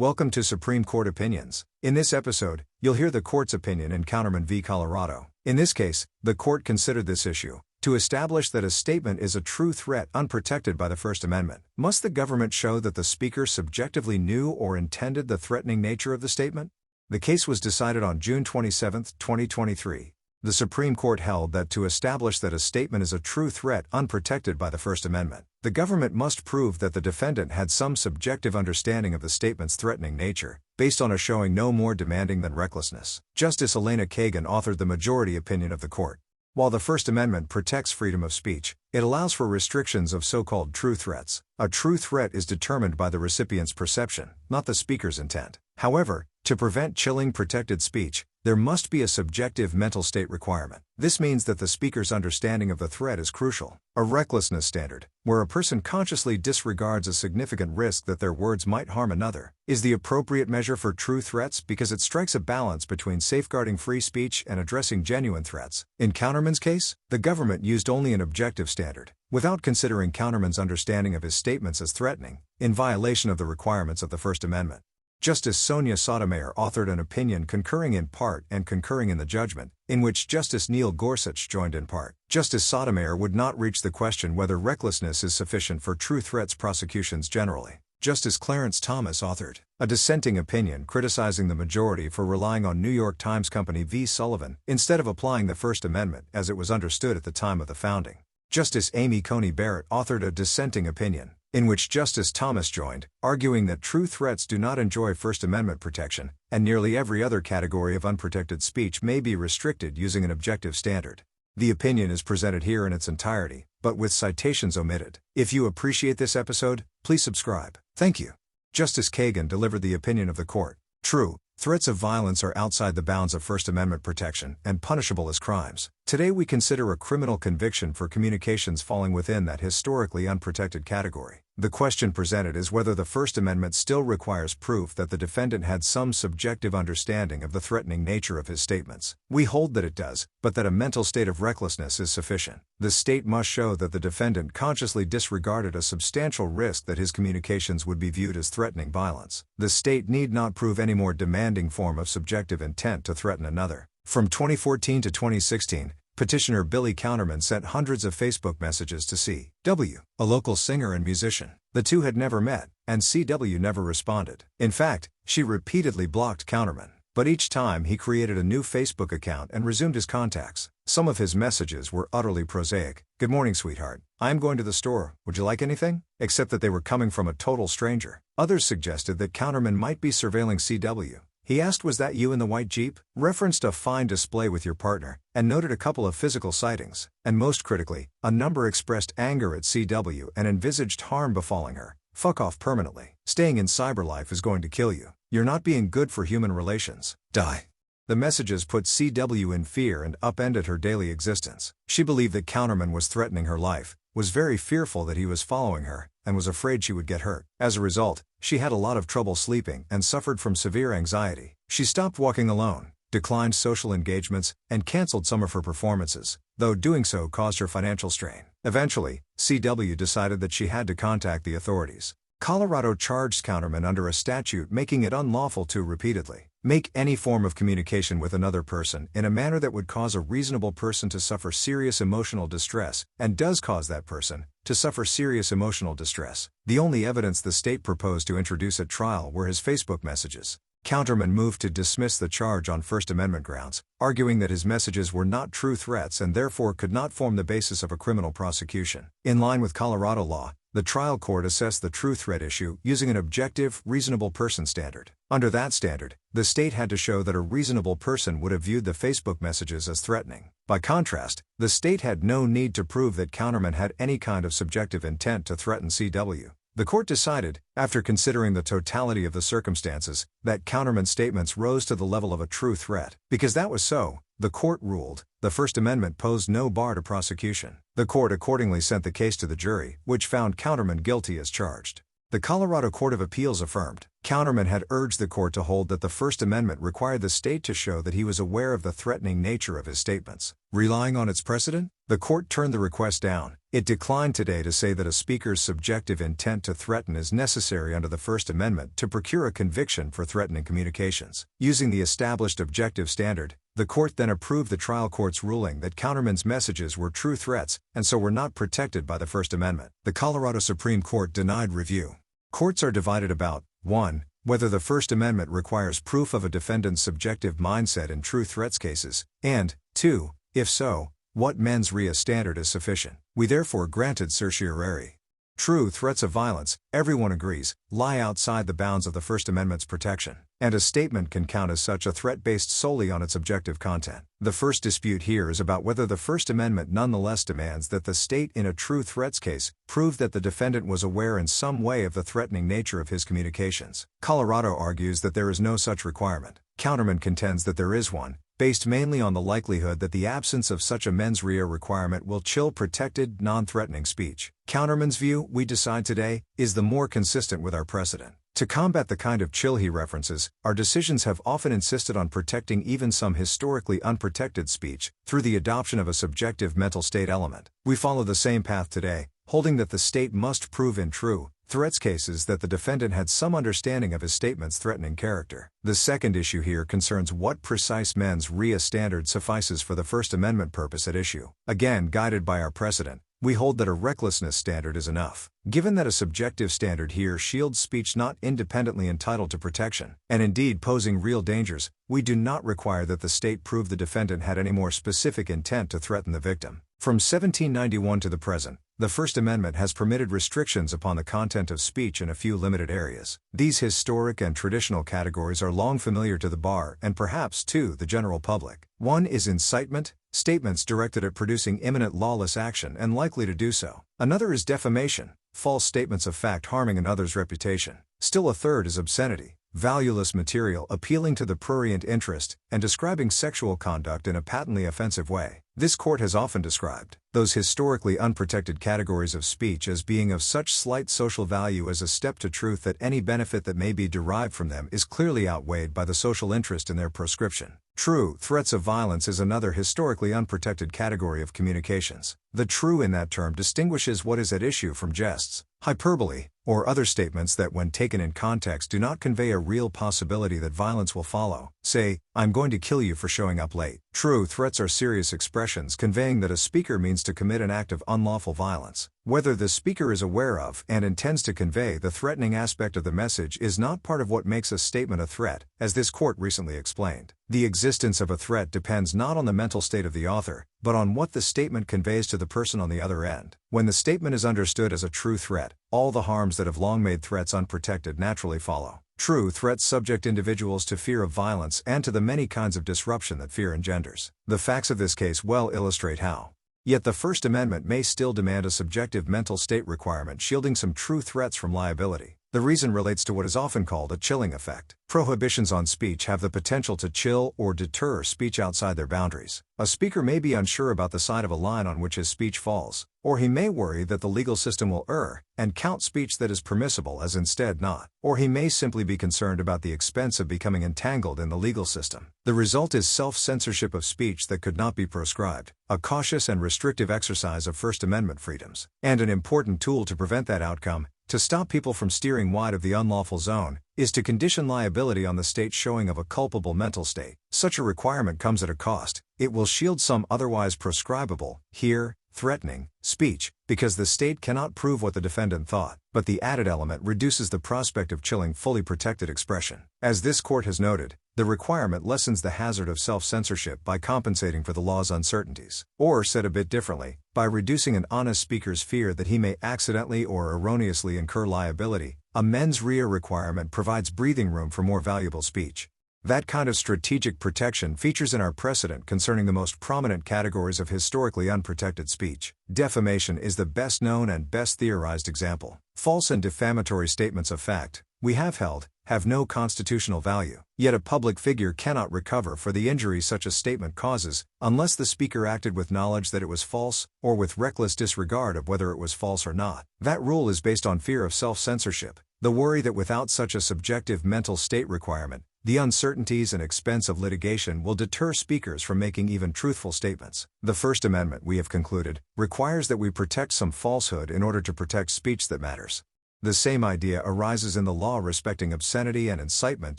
Welcome to Supreme Court Opinions. In this episode, you'll hear the court's opinion in Counterman v. Colorado. In this case, the court considered this issue to establish that a statement is a true threat unprotected by the First Amendment. Must the government show that the speaker subjectively knew or intended the threatening nature of the statement? The case was decided on June 27, 2023. The Supreme Court held that to establish that a statement is a true threat unprotected by the First Amendment, the government must prove that the defendant had some subjective understanding of the statement's threatening nature, based on a showing no more demanding than recklessness. Justice Elena Kagan authored the majority opinion of the court. While the First Amendment protects freedom of speech, it allows for restrictions of so-called true threats. A true threat is determined by the recipient's perception, not the speaker's intent. However, to prevent chilling protected speech, there must be a subjective mental state requirement. This means that the speaker's understanding of the threat is crucial. A recklessness standard, where a person consciously disregards a significant risk that their words might harm another, is the appropriate measure for true threats because it strikes a balance between safeguarding free speech and addressing genuine threats. In Counterman's case, the government used only an objective standard, without considering Counterman's understanding of his statements as threatening, in violation of the requirements of the First Amendment. Justice Sonia Sotomayor authored an opinion concurring in part and concurring in the judgment, in which Justice Neil Gorsuch joined in part. Justice Sotomayor would not reach the question whether recklessness is sufficient for true threats prosecutions generally. Justice Clarence Thomas authored a dissenting opinion criticizing the majority for relying on New York Times Company v. Sullivan instead of applying the First Amendment as it was understood at the time of the founding. Justice Amy Coney Barrett authored a dissenting opinion, in which Justice Thomas joined, arguing that true threats do not enjoy First Amendment protection, and nearly every other category of unprotected speech may be restricted using an objective standard. The opinion is presented here in its entirety, but with citations omitted. If you appreciate this episode, please subscribe. Thank you. Justice Kagan delivered the opinion of the court. True, threats of violence are outside the bounds of First Amendment protection and punishable as crimes. Today we consider a criminal conviction for communications falling within that historically unprotected category. The question presented is whether the First Amendment still requires proof that the defendant had some subjective understanding of the threatening nature of his statements. We hold that it does, but that a mental state of recklessness is sufficient. The state must show that the defendant consciously disregarded a substantial risk that his communications would be viewed as threatening violence. The state need not prove any more demanding form of subjective intent to threaten another. From 2014 to 2016, petitioner Billy Counterman sent hundreds of Facebook messages to C.W., a local singer and musician. The two had never met, and C.W. never responded. In fact, she repeatedly blocked Counterman. But each time he created a new Facebook account and resumed his contacts. Some of his messages were utterly prosaic. "Good morning, sweetheart. I'm going to the store. Would you like anything?" Except that they were coming from a total stranger. Others suggested that Counterman might be surveilling C.W. He asked, "Was that you in the white Jeep?" Referenced a fine display with your partner, and noted a couple of physical sightings. And most critically, a number expressed anger at C.W. and envisaged harm befalling her. "Fuck off permanently. Staying in cyberlife is going to kill you. You're not being good for human relations. Die." The messages put C.W. in fear and upended her daily existence. She believed that Counterman was threatening her life, was very fearful that he was following her, and was afraid she would get hurt. As a result, she had a lot of trouble sleeping and suffered from severe anxiety. She stopped walking alone, declined social engagements, and canceled some of her performances, though doing so caused her financial strain. Eventually, C.W. decided that she had to contact the authorities. Colorado charged Counterman under a statute making it unlawful to repeatedly make any form of communication with another person in a manner that would cause a reasonable person to suffer serious emotional distress, and does cause that person to suffer serious emotional distress. The only evidence the state proposed to introduce at trial were his Facebook messages. Counterman moved to dismiss the charge on First Amendment grounds, arguing that his messages were not true threats and therefore could not form the basis of a criminal prosecution. In line with Colorado law, the trial court assessed the true threat issue using an objective, reasonable person standard. Under that standard, the state had to show that a reasonable person would have viewed the Facebook messages as threatening. By contrast, the state had no need to prove that Counterman had any kind of subjective intent to threaten C.W. The court decided, after considering the totality of the circumstances, that Counterman's statements rose to the level of a true threat. Because that was so, the court ruled, the First Amendment posed no bar to prosecution. The court accordingly sent the case to the jury, which found Counterman guilty as charged. The Colorado Court of Appeals affirmed. Counterman had urged the court to hold that the First Amendment required the state to show that he was aware of the threatening nature of his statements. Relying on its precedent, the court turned the request down. It declined today to say that a speaker's subjective intent to threaten is necessary under the First Amendment to procure a conviction for threatening communications. Using the established objective standard, the court then approved the trial court's ruling that Counterman's messages were true threats and so were not protected by the First Amendment. The Colorado Supreme Court denied review. Courts are divided about 1. Whether the First Amendment requires proof of a defendant's subjective mindset in true threats cases, and 2. If so, what mens rea standard is sufficient. We therefore granted certiorari. True threats of violence, everyone agrees, lie outside the bounds of the First Amendment's protection, and a statement can count as such a threat based solely on its objective content. The first dispute here is about whether the First Amendment nonetheless demands that the state in a true threats case prove that the defendant was aware in some way of the threatening nature of his communications. Colorado argues that there is no such requirement. Counterman contends that there is one, based mainly on the likelihood that the absence of such a mens rea requirement will chill protected, non-threatening speech. Counterman's view, we decide today, is the more consistent with our precedent. To combat the kind of chill he references, our decisions have often insisted on protecting even some historically unprotected speech through the adoption of a subjective mental state element. We follow the same path today, holding that the state must prove in true threats cases that the defendant had some understanding of his statement's threatening character. The second issue here concerns what precise mens rea standard suffices for the First Amendment purpose at issue. Again, guided by our precedent, we hold that a recklessness standard is enough. Given that a subjective standard here shields speech not independently entitled to protection, and indeed posing real dangers, we do not require that the state prove the defendant had any more specific intent to threaten the victim. From 1791 to the present, the First Amendment has permitted restrictions upon the content of speech in a few limited areas. These historic and traditional categories are long familiar to the bar and perhaps to the general public. One is incitement, statements directed at producing imminent lawless action and likely to do so. Another is defamation, false statements of fact harming another's reputation. Still a third is obscenity, valueless material appealing to the prurient interest and describing sexual conduct in a patently offensive way. This court has often described those historically unprotected categories of speech as being of such slight social value as a step to truth that any benefit that may be derived from them is clearly outweighed by the social interest in their proscription. True threats of violence is another historically unprotected category of communications. The true in that term distinguishes what is at issue from jests, hyperbole, or other statements that when taken in context do not convey a real possibility that violence will follow. Say, I'm going to kill you for showing up late. True threats are serious expressions conveying that a speaker means to commit an act of unlawful violence. Whether the speaker is aware of and intends to convey the threatening aspect of the message is not part of what makes a statement a threat, as this court recently explained. The existence of a threat depends not on the mental state of the author, but on what the statement conveys to the person on the other end. When the statement is understood as a true threat, all the harms that have long made threats unprotected naturally follow. True threats subject individuals to fear of violence and to the many kinds of disruption that fear engenders. The facts of this case well illustrate how. Yet the First Amendment may still demand a subjective mental state requirement shielding some true threats from liability. The reason relates to what is often called a chilling effect. Prohibitions on speech have the potential to chill or deter speech outside their boundaries. A speaker may be unsure about the side of a line on which his speech falls, or he may worry that the legal system will err and count speech that is permissible as instead not, or he may simply be concerned about the expense of becoming entangled in the legal system. The result is self-censorship of speech that could not be proscribed, a cautious and restrictive exercise of First Amendment freedoms, and an important tool to prevent that outcome. To stop people from steering wide of the unlawful zone is to condition liability on the state showing of a culpable mental state. Such a requirement comes at a cost. It will shield some otherwise proscribable, here, threatening, speech, because the state cannot prove what the defendant thought, but the added element reduces the prospect of chilling fully protected expression. As this court has noted, the requirement lessens the hazard of self-censorship by compensating for the law's uncertainties. Or, said a bit differently, by reducing an honest speaker's fear that he may accidentally or erroneously incur liability, a mens rea requirement provides breathing room for more valuable speech. That kind of strategic protection features in our precedent concerning the most prominent categories of historically unprotected speech. Defamation is the best known and best theorized example. False and defamatory statements of fact, we have held, have no constitutional value. Yet a public figure cannot recover for the injury such a statement causes, unless the speaker acted with knowledge that it was false, or with reckless disregard of whether it was false or not. That rule is based on fear of self-censorship, the worry that without such a subjective mental state requirement, the uncertainties and expense of litigation will deter speakers from making even truthful statements. The First Amendment, we have concluded, requires that we protect some falsehood in order to protect speech that matters. The same idea arises in the law respecting obscenity and incitement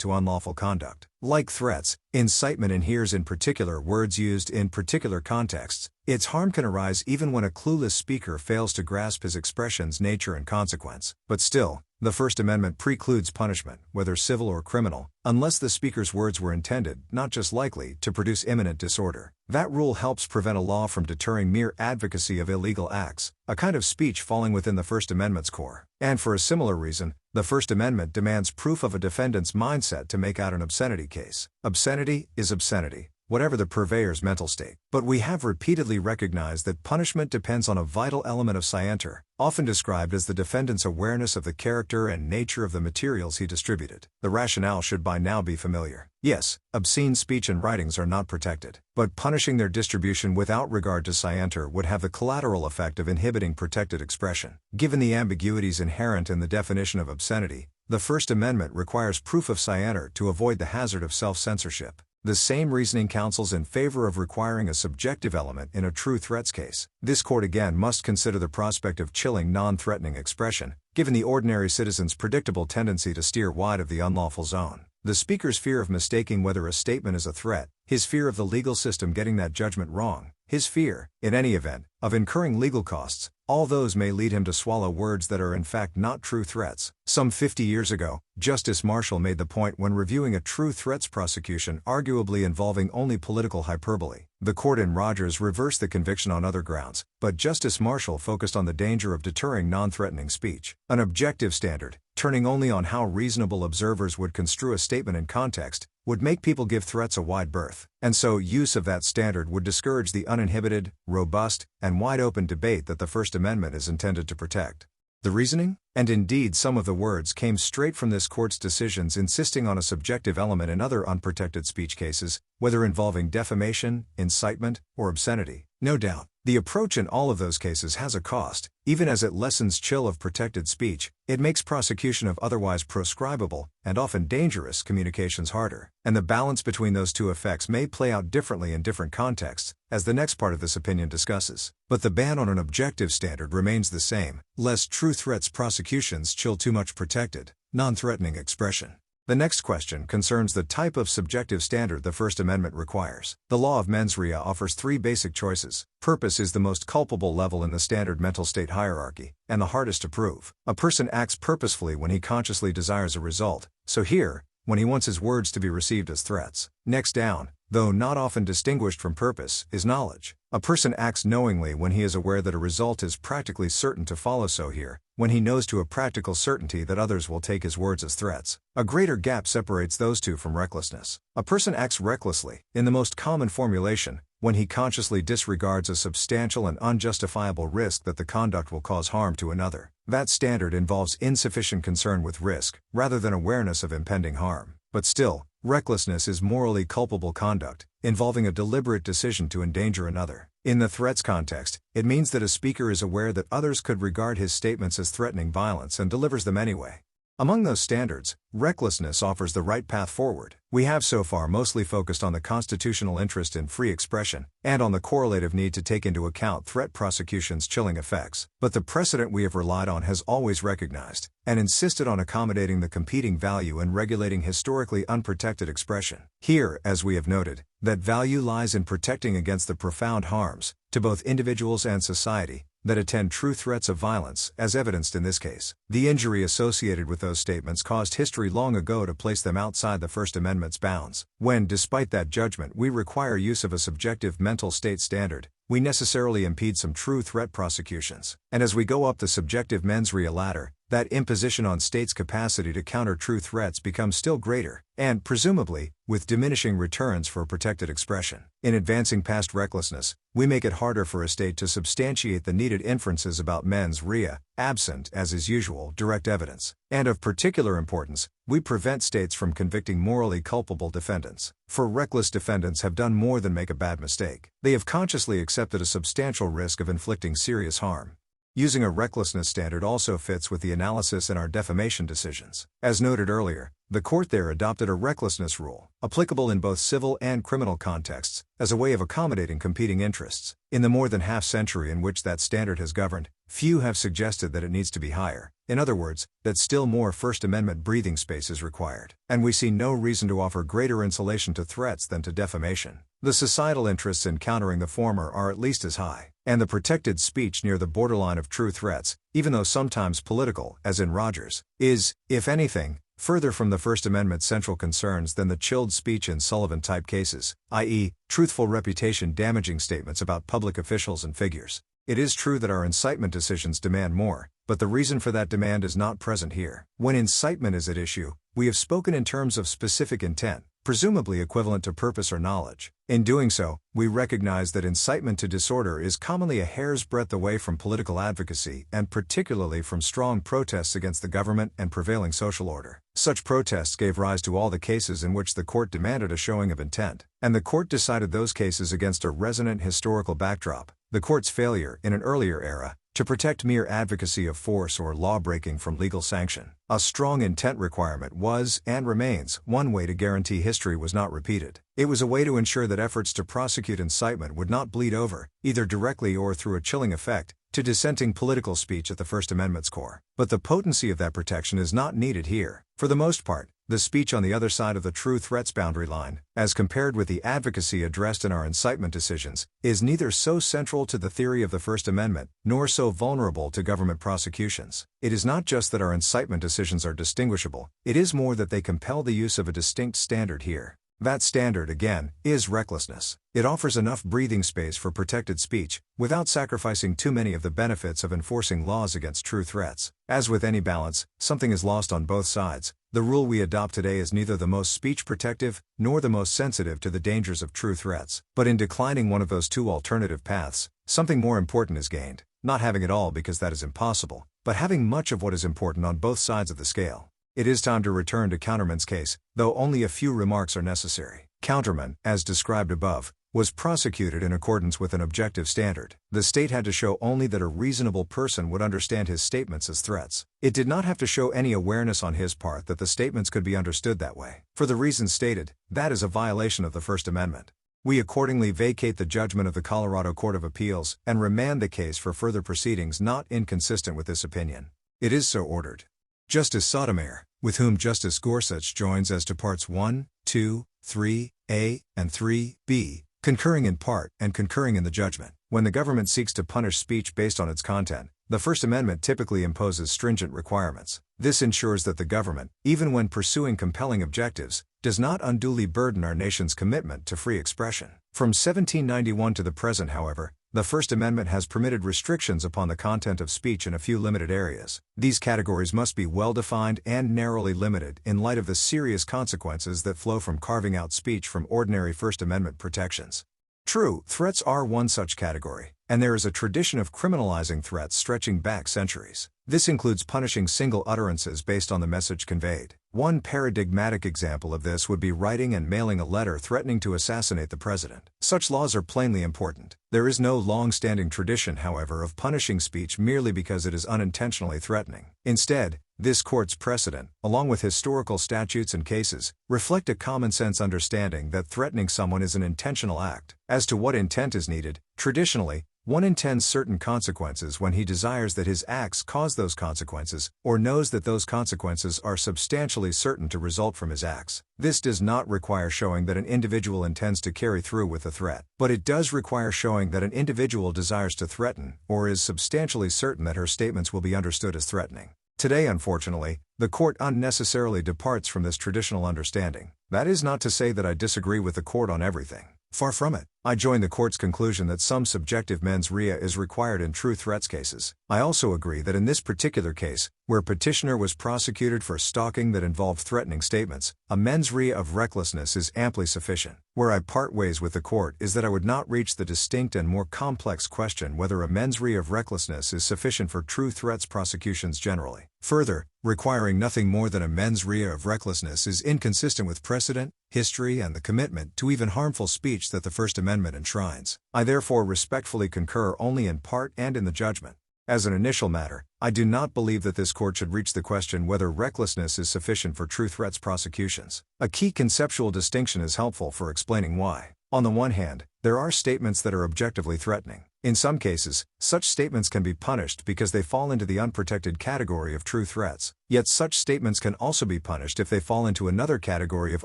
to unlawful conduct. Like threats, incitement inheres in particular words used in particular contexts. Its harm can arise even when a clueless speaker fails to grasp his expression's nature and consequence. But still, the First Amendment precludes punishment, whether civil or criminal, unless the speaker's words were intended, not just likely, to produce imminent disorder. That rule helps prevent a law from deterring mere advocacy of illegal acts, a kind of speech falling within the First Amendment's core. And for a similar reason, the First Amendment demands proof of a defendant's mindset to make out an obscenity case. Obscenity is obscenity, whatever the purveyor's mental state. But we have repeatedly recognized that punishment depends on a vital element of scienter, often described as the defendant's awareness of the character and nature of the materials he distributed. The rationale should by now be familiar. Yes, obscene speech and writings are not protected, but punishing their distribution without regard to scienter would have the collateral effect of inhibiting protected expression. Given the ambiguities inherent in the definition of obscenity, the First Amendment requires proof of scienter to avoid the hazard of self-censorship. The same reasoning counsels in favor of requiring a subjective element in a true threats case. This court again must consider the prospect of chilling non-threatening expression, given the ordinary citizen's predictable tendency to steer wide of the unlawful zone. The speaker's fear of mistaking whether a statement is a threat, his fear of the legal system getting that judgment wrong, his fear, in any event, of incurring legal costs, all those may lead him to swallow words that are in fact not true threats. Some 50 years ago, Justice Marshall made the point when reviewing a true threats prosecution arguably involving only political hyperbole. The court in Rogers reversed the conviction on other grounds, but Justice Marshall focused on the danger of deterring non-threatening speech. An objective standard, turning only on how reasonable observers would construe a statement in context, would make people give threats a wide berth. And so use of that standard would discourage the uninhibited, robust, and wide-open debate that the First Amendment is intended to protect. The reasoning? And indeed some of the words came straight from this court's decisions insisting on a subjective element in other unprotected speech cases, whether involving defamation, incitement, or obscenity. No doubt, the approach in all of those cases has a cost. Even as it lessens chill of protected speech, it makes prosecution of otherwise proscribable, and often dangerous, communications harder. And the balance between those two effects may play out differently in different contexts, as the next part of this opinion discusses. But the ban on an objective standard remains the same, lest true threats prosecutions chill too much protected, non-threatening expression. The next question concerns the type of subjective standard the First Amendment requires. The law of mens rea offers three basic choices. Purpose is the most culpable level in the standard mental state hierarchy, and the hardest to prove. A person acts purposefully when he consciously desires a result, so here, when he wants his words to be received as threats. Next down, though not often distinguished from purpose, is knowledge. A person acts knowingly when he is aware that a result is practically certain to follow, so here, when he knows to a practical certainty that others will take his words as threats. A greater gap separates those two from recklessness. A person acts recklessly, in the most common formulation, when he consciously disregards a substantial and unjustifiable risk that the conduct will cause harm to another. That standard involves insufficient concern with risk, rather than awareness of impending harm. But still, recklessness is morally culpable conduct, involving a deliberate decision to endanger another. In the threats context, it means that a speaker is aware that others could regard his statements as threatening violence and delivers them anyway. Among those standards, recklessness offers the right path forward. We have so far mostly focused on the constitutional interest in free expression, and on the correlative need to take into account threat prosecution's chilling effects. But the precedent we have relied on has always recognized, and insisted on accommodating the competing value in regulating historically unprotected expression. Here, as we have noted, that value lies in protecting against the profound harms, to both individuals and society, that attend true threats of violence, as evidenced in this case. The injury associated with those statements caused history long ago to place them outside the First Amendment's bounds. When, despite that judgment, we require use of a subjective mental state standard, we necessarily impede some true threat prosecutions. And as we go up the subjective mens rea ladder, that imposition on states' capacity to counter true threats becomes still greater, and, presumably, with diminishing returns for protected expression. In advancing past recklessness, we make it harder for a state to substantiate the needed inferences about mens rea, absent, as is usual, direct evidence. And of particular importance, we prevent states from convicting morally culpable defendants. For reckless defendants have done more than make a bad mistake. They have consciously accepted a substantial risk of inflicting serious harm. Using a recklessness standard also fits with the analysis in our defamation decisions. As noted earlier, the court there adopted a recklessness rule, applicable in both civil and criminal contexts, as a way of accommodating competing interests. In the more than half-century in which that standard has governed, few have suggested that it needs to be higher. In other words, that still more First Amendment breathing space is required. And we see no reason to offer greater insulation to threats than to defamation. The societal interests in countering the former are at least as high, and the protected speech near the borderline of true threats, even though sometimes political, as in Rogers, is, if anything, further from the First Amendment's central concerns than the chilled speech in Sullivan-type cases, i.e., truthful reputation-damaging statements about public officials and figures. It is true that our incitement decisions demand more, but the reason for that demand is not present here. When incitement is at issue, we have spoken in terms of specific intent, presumably equivalent to purpose or knowledge. In doing so, we recognize that incitement to disorder is commonly a hair's breadth away from political advocacy and particularly from strong protests against the government and prevailing social order. Such protests gave rise to all the cases in which the court demanded a showing of intent, and the court decided those cases against a resonant historical backdrop, the court's failure, in an earlier era, to protect mere advocacy of force or law-breaking from legal sanction. A strong intent requirement was, and remains, one way to guarantee history was not repeated. It was a way to ensure that efforts to prosecute incitement would not bleed over, either directly or through a chilling effect, to dissenting political speech at the First Amendment's core. But the potency of that protection is not needed here. For the most part, the speech on the other side of the true threats boundary line, as compared with the advocacy addressed in our incitement decisions, is neither so central to the theory of the First Amendment, nor so vulnerable to government prosecutions. It is not just that our incitement decisions are distinguishable, it is more that they compel the use of a distinct standard here. That standard, again, is recklessness. It offers enough breathing space for protected speech, without sacrificing too many of the benefits of enforcing laws against true threats. As with any balance, something is lost on both sides. The rule we adopt today is neither the most speech protective, nor the most sensitive to the dangers of true threats. But in declining one of those two alternative paths, something more important is gained. Not having it all because that is impossible, but having much of what is important on both sides of the scale. It is time to return to Counterman's case, though only a few remarks are necessary. Counterman, as described above, was prosecuted in accordance with an objective standard. The state had to show only that a reasonable person would understand his statements as threats. It did not have to show any awareness on his part that the statements could be understood that way. For the reasons stated, that is a violation of the First Amendment. We accordingly vacate the judgment of the Colorado Court of Appeals and remand the case for further proceedings not inconsistent with this opinion. It is so ordered. Justice Sotomayor, with whom Justice Gorsuch joins as to Parts 1, 2, 3A, and 3B, concurring in part and concurring in the judgment. When the government seeks to punish speech based on its content, the First Amendment typically imposes stringent requirements. This ensures that the government, even when pursuing compelling objectives, does not unduly burden our nation's commitment to free expression. From 1791 to the present, however, the First Amendment has permitted restrictions upon the content of speech in a few limited areas. These categories must be well-defined and narrowly limited in light of the serious consequences that flow from carving out speech from ordinary First Amendment protections. True, threats are one such category, and there is a tradition of criminalizing threats stretching back centuries. This includes punishing single utterances based on the message conveyed. One paradigmatic example of this would be writing and mailing a letter threatening to assassinate the president. Such laws are plainly important. There is no long-standing tradition, however, of punishing speech merely because it is unintentionally threatening. Instead, this court's precedent, along with historical statutes and cases, reflect a common-sense understanding that threatening someone is an intentional act. As to what intent is needed, traditionally, one intends certain consequences when he desires that his acts cause those consequences, or knows that those consequences are substantially certain to result from his acts. This does not require showing that an individual intends to carry through with a threat, but it does require showing that an individual desires to threaten, or is substantially certain that her statements will be understood as threatening. Today, unfortunately, the court unnecessarily departs from this traditional understanding. That is not to say that I disagree with the court on everything. Far from it. I join the court's conclusion that some subjective mens rea is required in true threats cases. I also agree that in this particular case, where petitioner was prosecuted for stalking that involved threatening statements, a mens rea of recklessness is amply sufficient. Where I part ways with the court is that I would not reach the distinct and more complex question whether a mens rea of recklessness is sufficient for true threats prosecutions generally. Further, requiring nothing more than a mens rea of recklessness is inconsistent with precedent, history, and the commitment to even harmful speech that the First Amendment enshrines. I therefore respectfully concur only in part and in the judgment. As an initial matter, I do not believe that this court should reach the question whether recklessness is sufficient for true threats prosecutions. A key conceptual distinction is helpful for explaining why. On the one hand, there are statements that are objectively threatening. In some cases, such statements can be punished because they fall into the unprotected category of true threats. Yet such statements can also be punished if they fall into another category of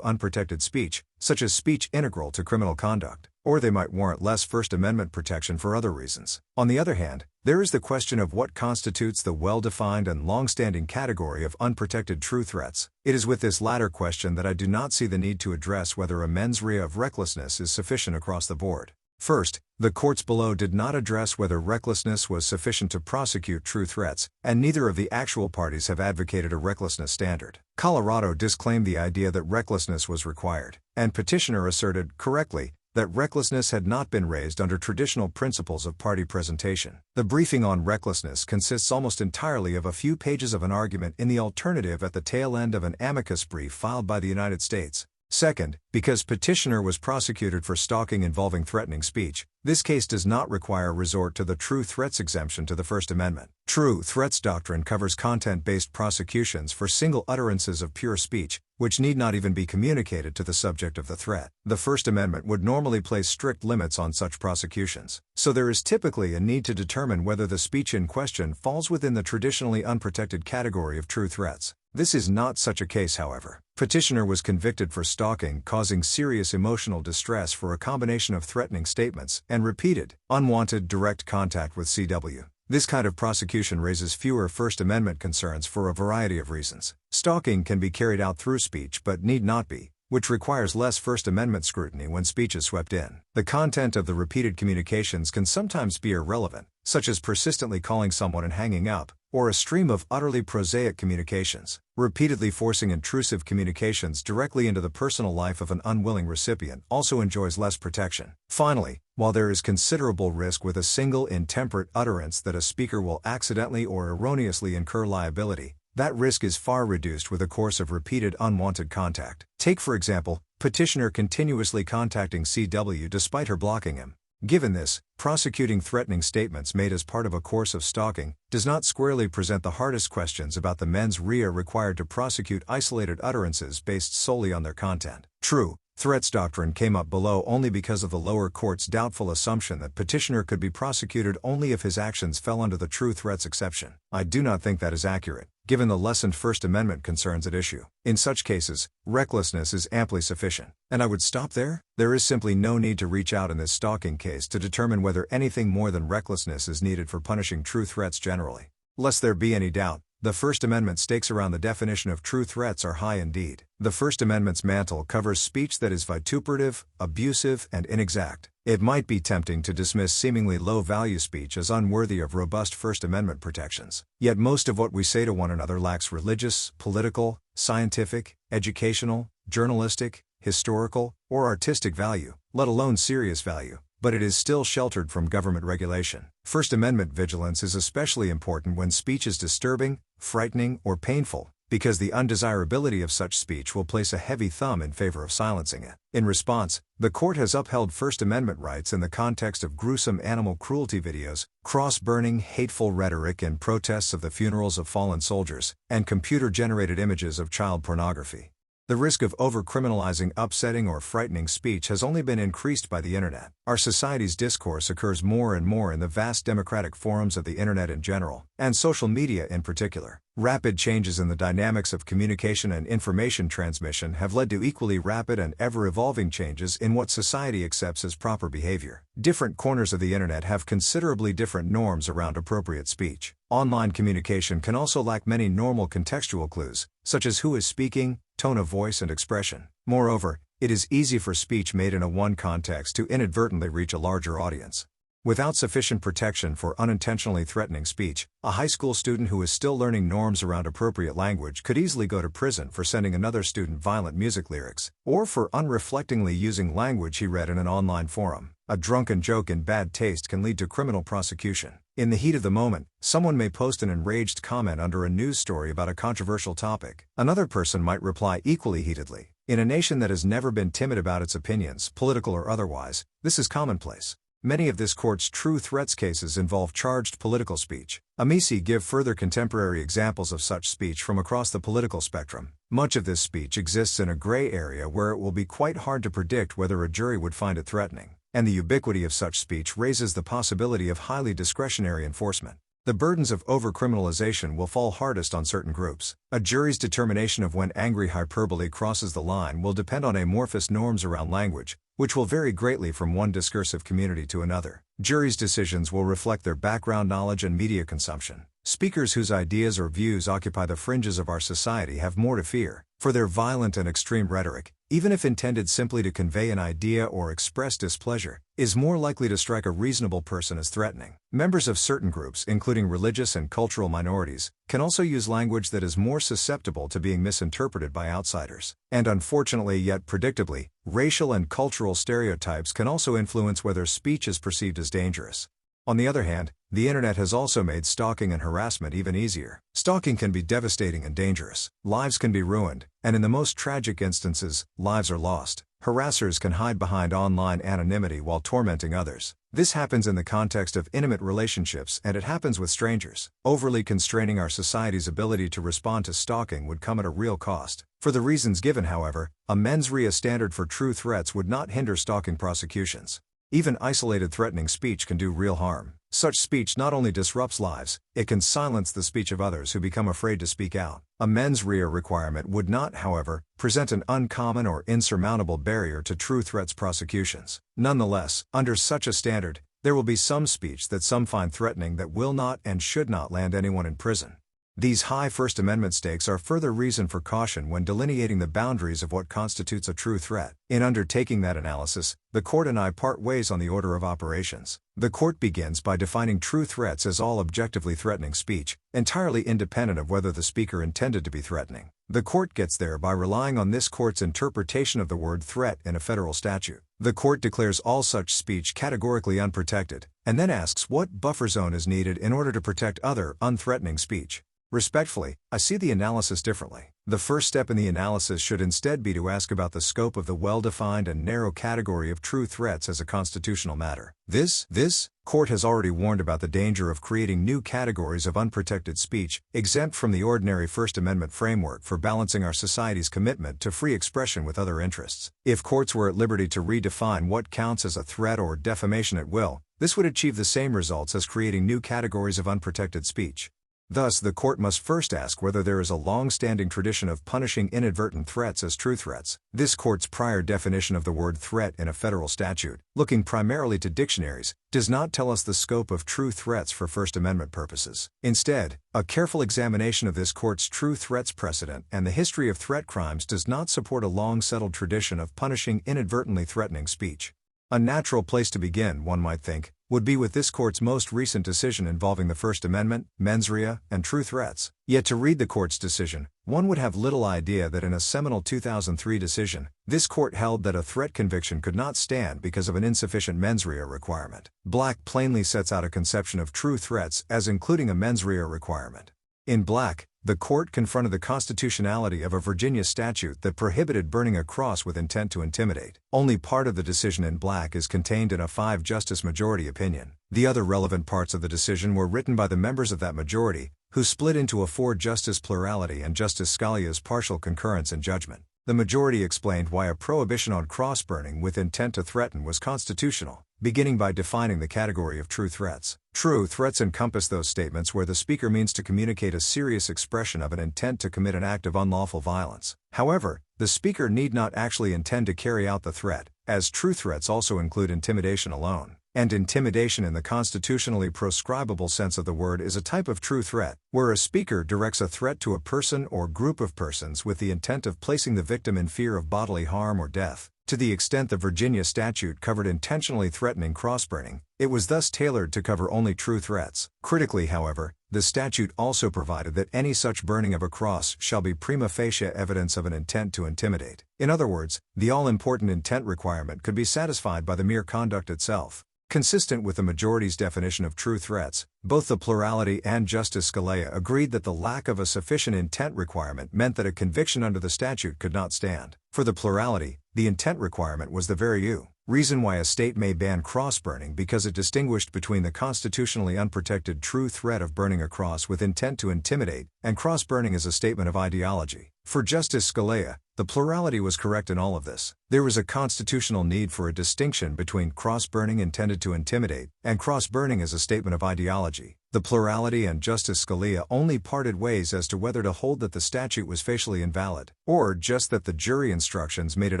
unprotected speech, such as speech integral to criminal conduct, or they might warrant less First Amendment protection for other reasons. On the other hand, there is the question of what constitutes the well-defined and long-standing category of unprotected true threats. It is with this latter question that I do not see the need to address whether a mens rea of recklessness is sufficient across the board. First, the courts below did not address whether recklessness was sufficient to prosecute true threats, and neither of the actual parties have advocated a recklessness standard. Colorado disclaimed the idea that recklessness was required, and petitioner asserted, correctly, that recklessness had not been raised under traditional principles of party presentation. The briefing on recklessness consists almost entirely of a few pages of an argument in the alternative at the tail end of an amicus brief filed by the United States. Second, because petitioner was prosecuted for stalking involving threatening speech, this case does not require resort to the true threats exemption to the First Amendment. True threats doctrine covers content-based prosecutions for single utterances of pure speech, which need not even be communicated to the subject of the threat. The First Amendment would normally place strict limits on such prosecutions, so there is typically a need to determine whether the speech in question falls within the traditionally unprotected category of true threats. This is not such a case, however. Petitioner was convicted for stalking causing serious emotional distress for a combination of threatening statements and repeated, unwanted direct contact with CW. This kind of prosecution raises fewer First Amendment concerns for a variety of reasons. Stalking can be carried out through speech but need not be, which requires less First Amendment scrutiny when speech is swept in. The content of the repeated communications can sometimes be irrelevant, such as persistently calling someone and hanging up, or a stream of utterly prosaic communications. Repeatedly forcing intrusive communications directly into the personal life of an unwilling recipient also enjoys less protection. Finally, while there is considerable risk with a single intemperate utterance that a speaker will accidentally or erroneously incur liability, that risk is far reduced with a course of repeated unwanted contact. Take for example, petitioner continuously contacting CW despite her blocking him. Given this, prosecuting threatening statements made as part of a course of stalking does not squarely present the hardest questions about the mens rea required to prosecute isolated utterances based solely on their content. True, threats doctrine came up below only because of the lower court's doubtful assumption that petitioner could be prosecuted only if his actions fell under the true threats exception. I do not think that is accurate, given the lessened First Amendment concerns at issue. In such cases, recklessness is amply sufficient. And I would stop there. There is simply no need to reach out in this stalking case to determine whether anything more than recklessness is needed for punishing true threats generally. Lest there be any doubt, the First Amendment stakes around the definition of true threats are high indeed. The First Amendment's mantle covers speech that is vituperative, abusive, and inexact. It might be tempting to dismiss seemingly low-value speech as unworthy of robust First Amendment protections. Yet most of what we say to one another lacks religious, political, scientific, educational, journalistic, historical, or artistic value, let alone serious value. But it is still sheltered from government regulation. First Amendment vigilance is especially important when speech is disturbing, frightening, or painful, because the undesirability of such speech will place a heavy thumb in favor of silencing it. In response, the court has upheld First Amendment rights in the context of gruesome animal cruelty videos, cross-burning hateful rhetoric in protests of the funerals of fallen soldiers, and computer-generated images of child pornography. The risk of over-criminalizing upsetting or frightening speech has only been increased by the Internet. Our society's discourse occurs more and more in the vast democratic forums of the Internet in general, and social media in particular. Rapid changes in the dynamics of communication and information transmission have led to equally rapid and ever-evolving changes in what society accepts as proper behavior. Different corners of the Internet have considerably different norms around appropriate speech. Online communication can also lack many normal contextual clues, such as who is speaking, tone of voice and expression. Moreover, it is easy for speech made in a one context to inadvertently reach a larger audience. Without sufficient protection for unintentionally threatening speech, a high school student who is still learning norms around appropriate language could easily go to prison for sending another student violent music lyrics, or for unreflectingly using language he read in an online forum. A drunken joke in bad taste can lead to criminal prosecution. In the heat of the moment, someone may post an enraged comment under a news story about a controversial topic. Another person might reply equally heatedly. In a nation that has never been timid about its opinions, political or otherwise, this is commonplace. Many of this court's true threats cases involve charged political speech. Amici give further contemporary examples of such speech from across the political spectrum. Much of this speech exists in a gray area where it will be quite hard to predict whether a jury would find it threatening, and the ubiquity of such speech raises the possibility of highly discretionary enforcement. The burdens of overcriminalization will fall hardest on certain groups. A jury's determination of when angry hyperbole crosses the line will depend on amorphous norms around language, which will vary greatly from one discursive community to another. Juries' decisions will reflect their background knowledge and media consumption. Speakers whose ideas or views occupy the fringes of our society have more to fear, for their violent and extreme rhetoric, even if intended simply to convey an idea or express displeasure, is more likely to strike a reasonable person as threatening. Members of certain groups, including religious and cultural minorities, can also use language that is more susceptible to being misinterpreted by outsiders. And unfortunately yet predictably, racial and cultural stereotypes can also influence whether speech is perceived as dangerous. On the other hand, the internet has also made stalking and harassment even easier. Stalking can be devastating and dangerous. Lives can be ruined, and in the most tragic instances, lives are lost. Harassers can hide behind online anonymity while tormenting others. This happens in the context of intimate relationships, and it happens with strangers. Overly constraining our society's ability to respond to stalking would come at a real cost. For the reasons given, however, a mens rea standard for true threats would not hinder stalking prosecutions. Even isolated threatening speech can do real harm. Such speech not only disrupts lives, it can silence the speech of others who become afraid to speak out. A mens rea requirement would not, however, present an uncommon or insurmountable barrier to true threats prosecutions. Nonetheless, under such a standard, there will be some speech that some find threatening that will not and should not land anyone in prison. These high First Amendment stakes are further reason for caution when delineating the boundaries of what constitutes a true threat. In undertaking that analysis, the court and I part ways on the order of operations. The court begins by defining true threats as all objectively threatening speech, entirely independent of whether the speaker intended to be threatening. The court gets there by relying on this court's interpretation of the word threat in a federal statute. The court declares all such speech categorically unprotected, and then asks what buffer zone is needed in order to protect other, unthreatening speech. Respectfully, I see the analysis differently. The first step in the analysis should instead be to ask about the scope of the well-defined and narrow category of true threats as a constitutional matter. This court has already warned about the danger of creating new categories of unprotected speech, exempt from the ordinary First Amendment framework for balancing our society's commitment to free expression with other interests. If courts were at liberty to redefine what counts as a threat or defamation at will, this would achieve the same results as creating new categories of unprotected speech. Thus, the court must first ask whether there is a long-standing tradition of punishing inadvertent threats as true threats. This court's prior definition of the word threat in a federal statute, looking primarily to dictionaries, does not tell us the scope of true threats for First Amendment purposes. Instead, a careful examination of this court's true threats precedent and the history of threat crimes does not support a long-settled tradition of punishing inadvertently threatening speech. A natural place to begin, one might think, would be with this court's most recent decision involving the First Amendment, mens rea, and true threats. Yet to read the court's decision, one would have little idea that in a seminal 2003 decision, this court held that a threat conviction could not stand because of an insufficient mens rea requirement. Black plainly sets out a conception of true threats as including a mens rea requirement. In Black, the court confronted the constitutionality of a Virginia statute that prohibited burning a cross with intent to intimidate. Only part of the decision in Black is contained in a 5-justice majority opinion. The other relevant parts of the decision were written by the members of that majority, who split into a 4-justice plurality and Justice Scalia's partial concurrence in judgment. The majority explained why a prohibition on cross burning with intent to threaten was constitutional, beginning by defining the category of true threats. True threats encompass those statements where the speaker means to communicate a serious expression of an intent to commit an act of unlawful violence. However, the speaker need not actually intend to carry out the threat, as true threats also include intimidation alone. and intimidation in the constitutionally proscribable sense of the word is a type of true threat, where a speaker directs a threat to a person or group of persons with the intent of placing the victim in fear of bodily harm or death. To the extent the Virginia statute covered intentionally threatening cross-burning, it was thus tailored to cover only true threats. Critically, however, the statute also provided that any such burning of a cross shall be prima facie evidence of an intent to intimidate. In other words, the all-important intent requirement could be satisfied by the mere conduct itself. Consistent with the majority's definition of true threats, both the plurality and Justice Scalia agreed that the lack of a sufficient intent requirement meant that a conviction under the statute could not stand. For the plurality, the intent requirement was the very reason why a state may ban cross-burning, because it distinguished between the constitutionally unprotected true threat of burning a cross with intent to intimidate, and cross-burning as a statement of ideology. For Justice Scalia, the plurality was correct in all of this. There was a constitutional need for a distinction between cross-burning intended to intimidate, and cross-burning as a statement of ideology. The plurality and Justice Scalia only parted ways as to whether to hold that the statute was facially invalid, or just that the jury instructions made it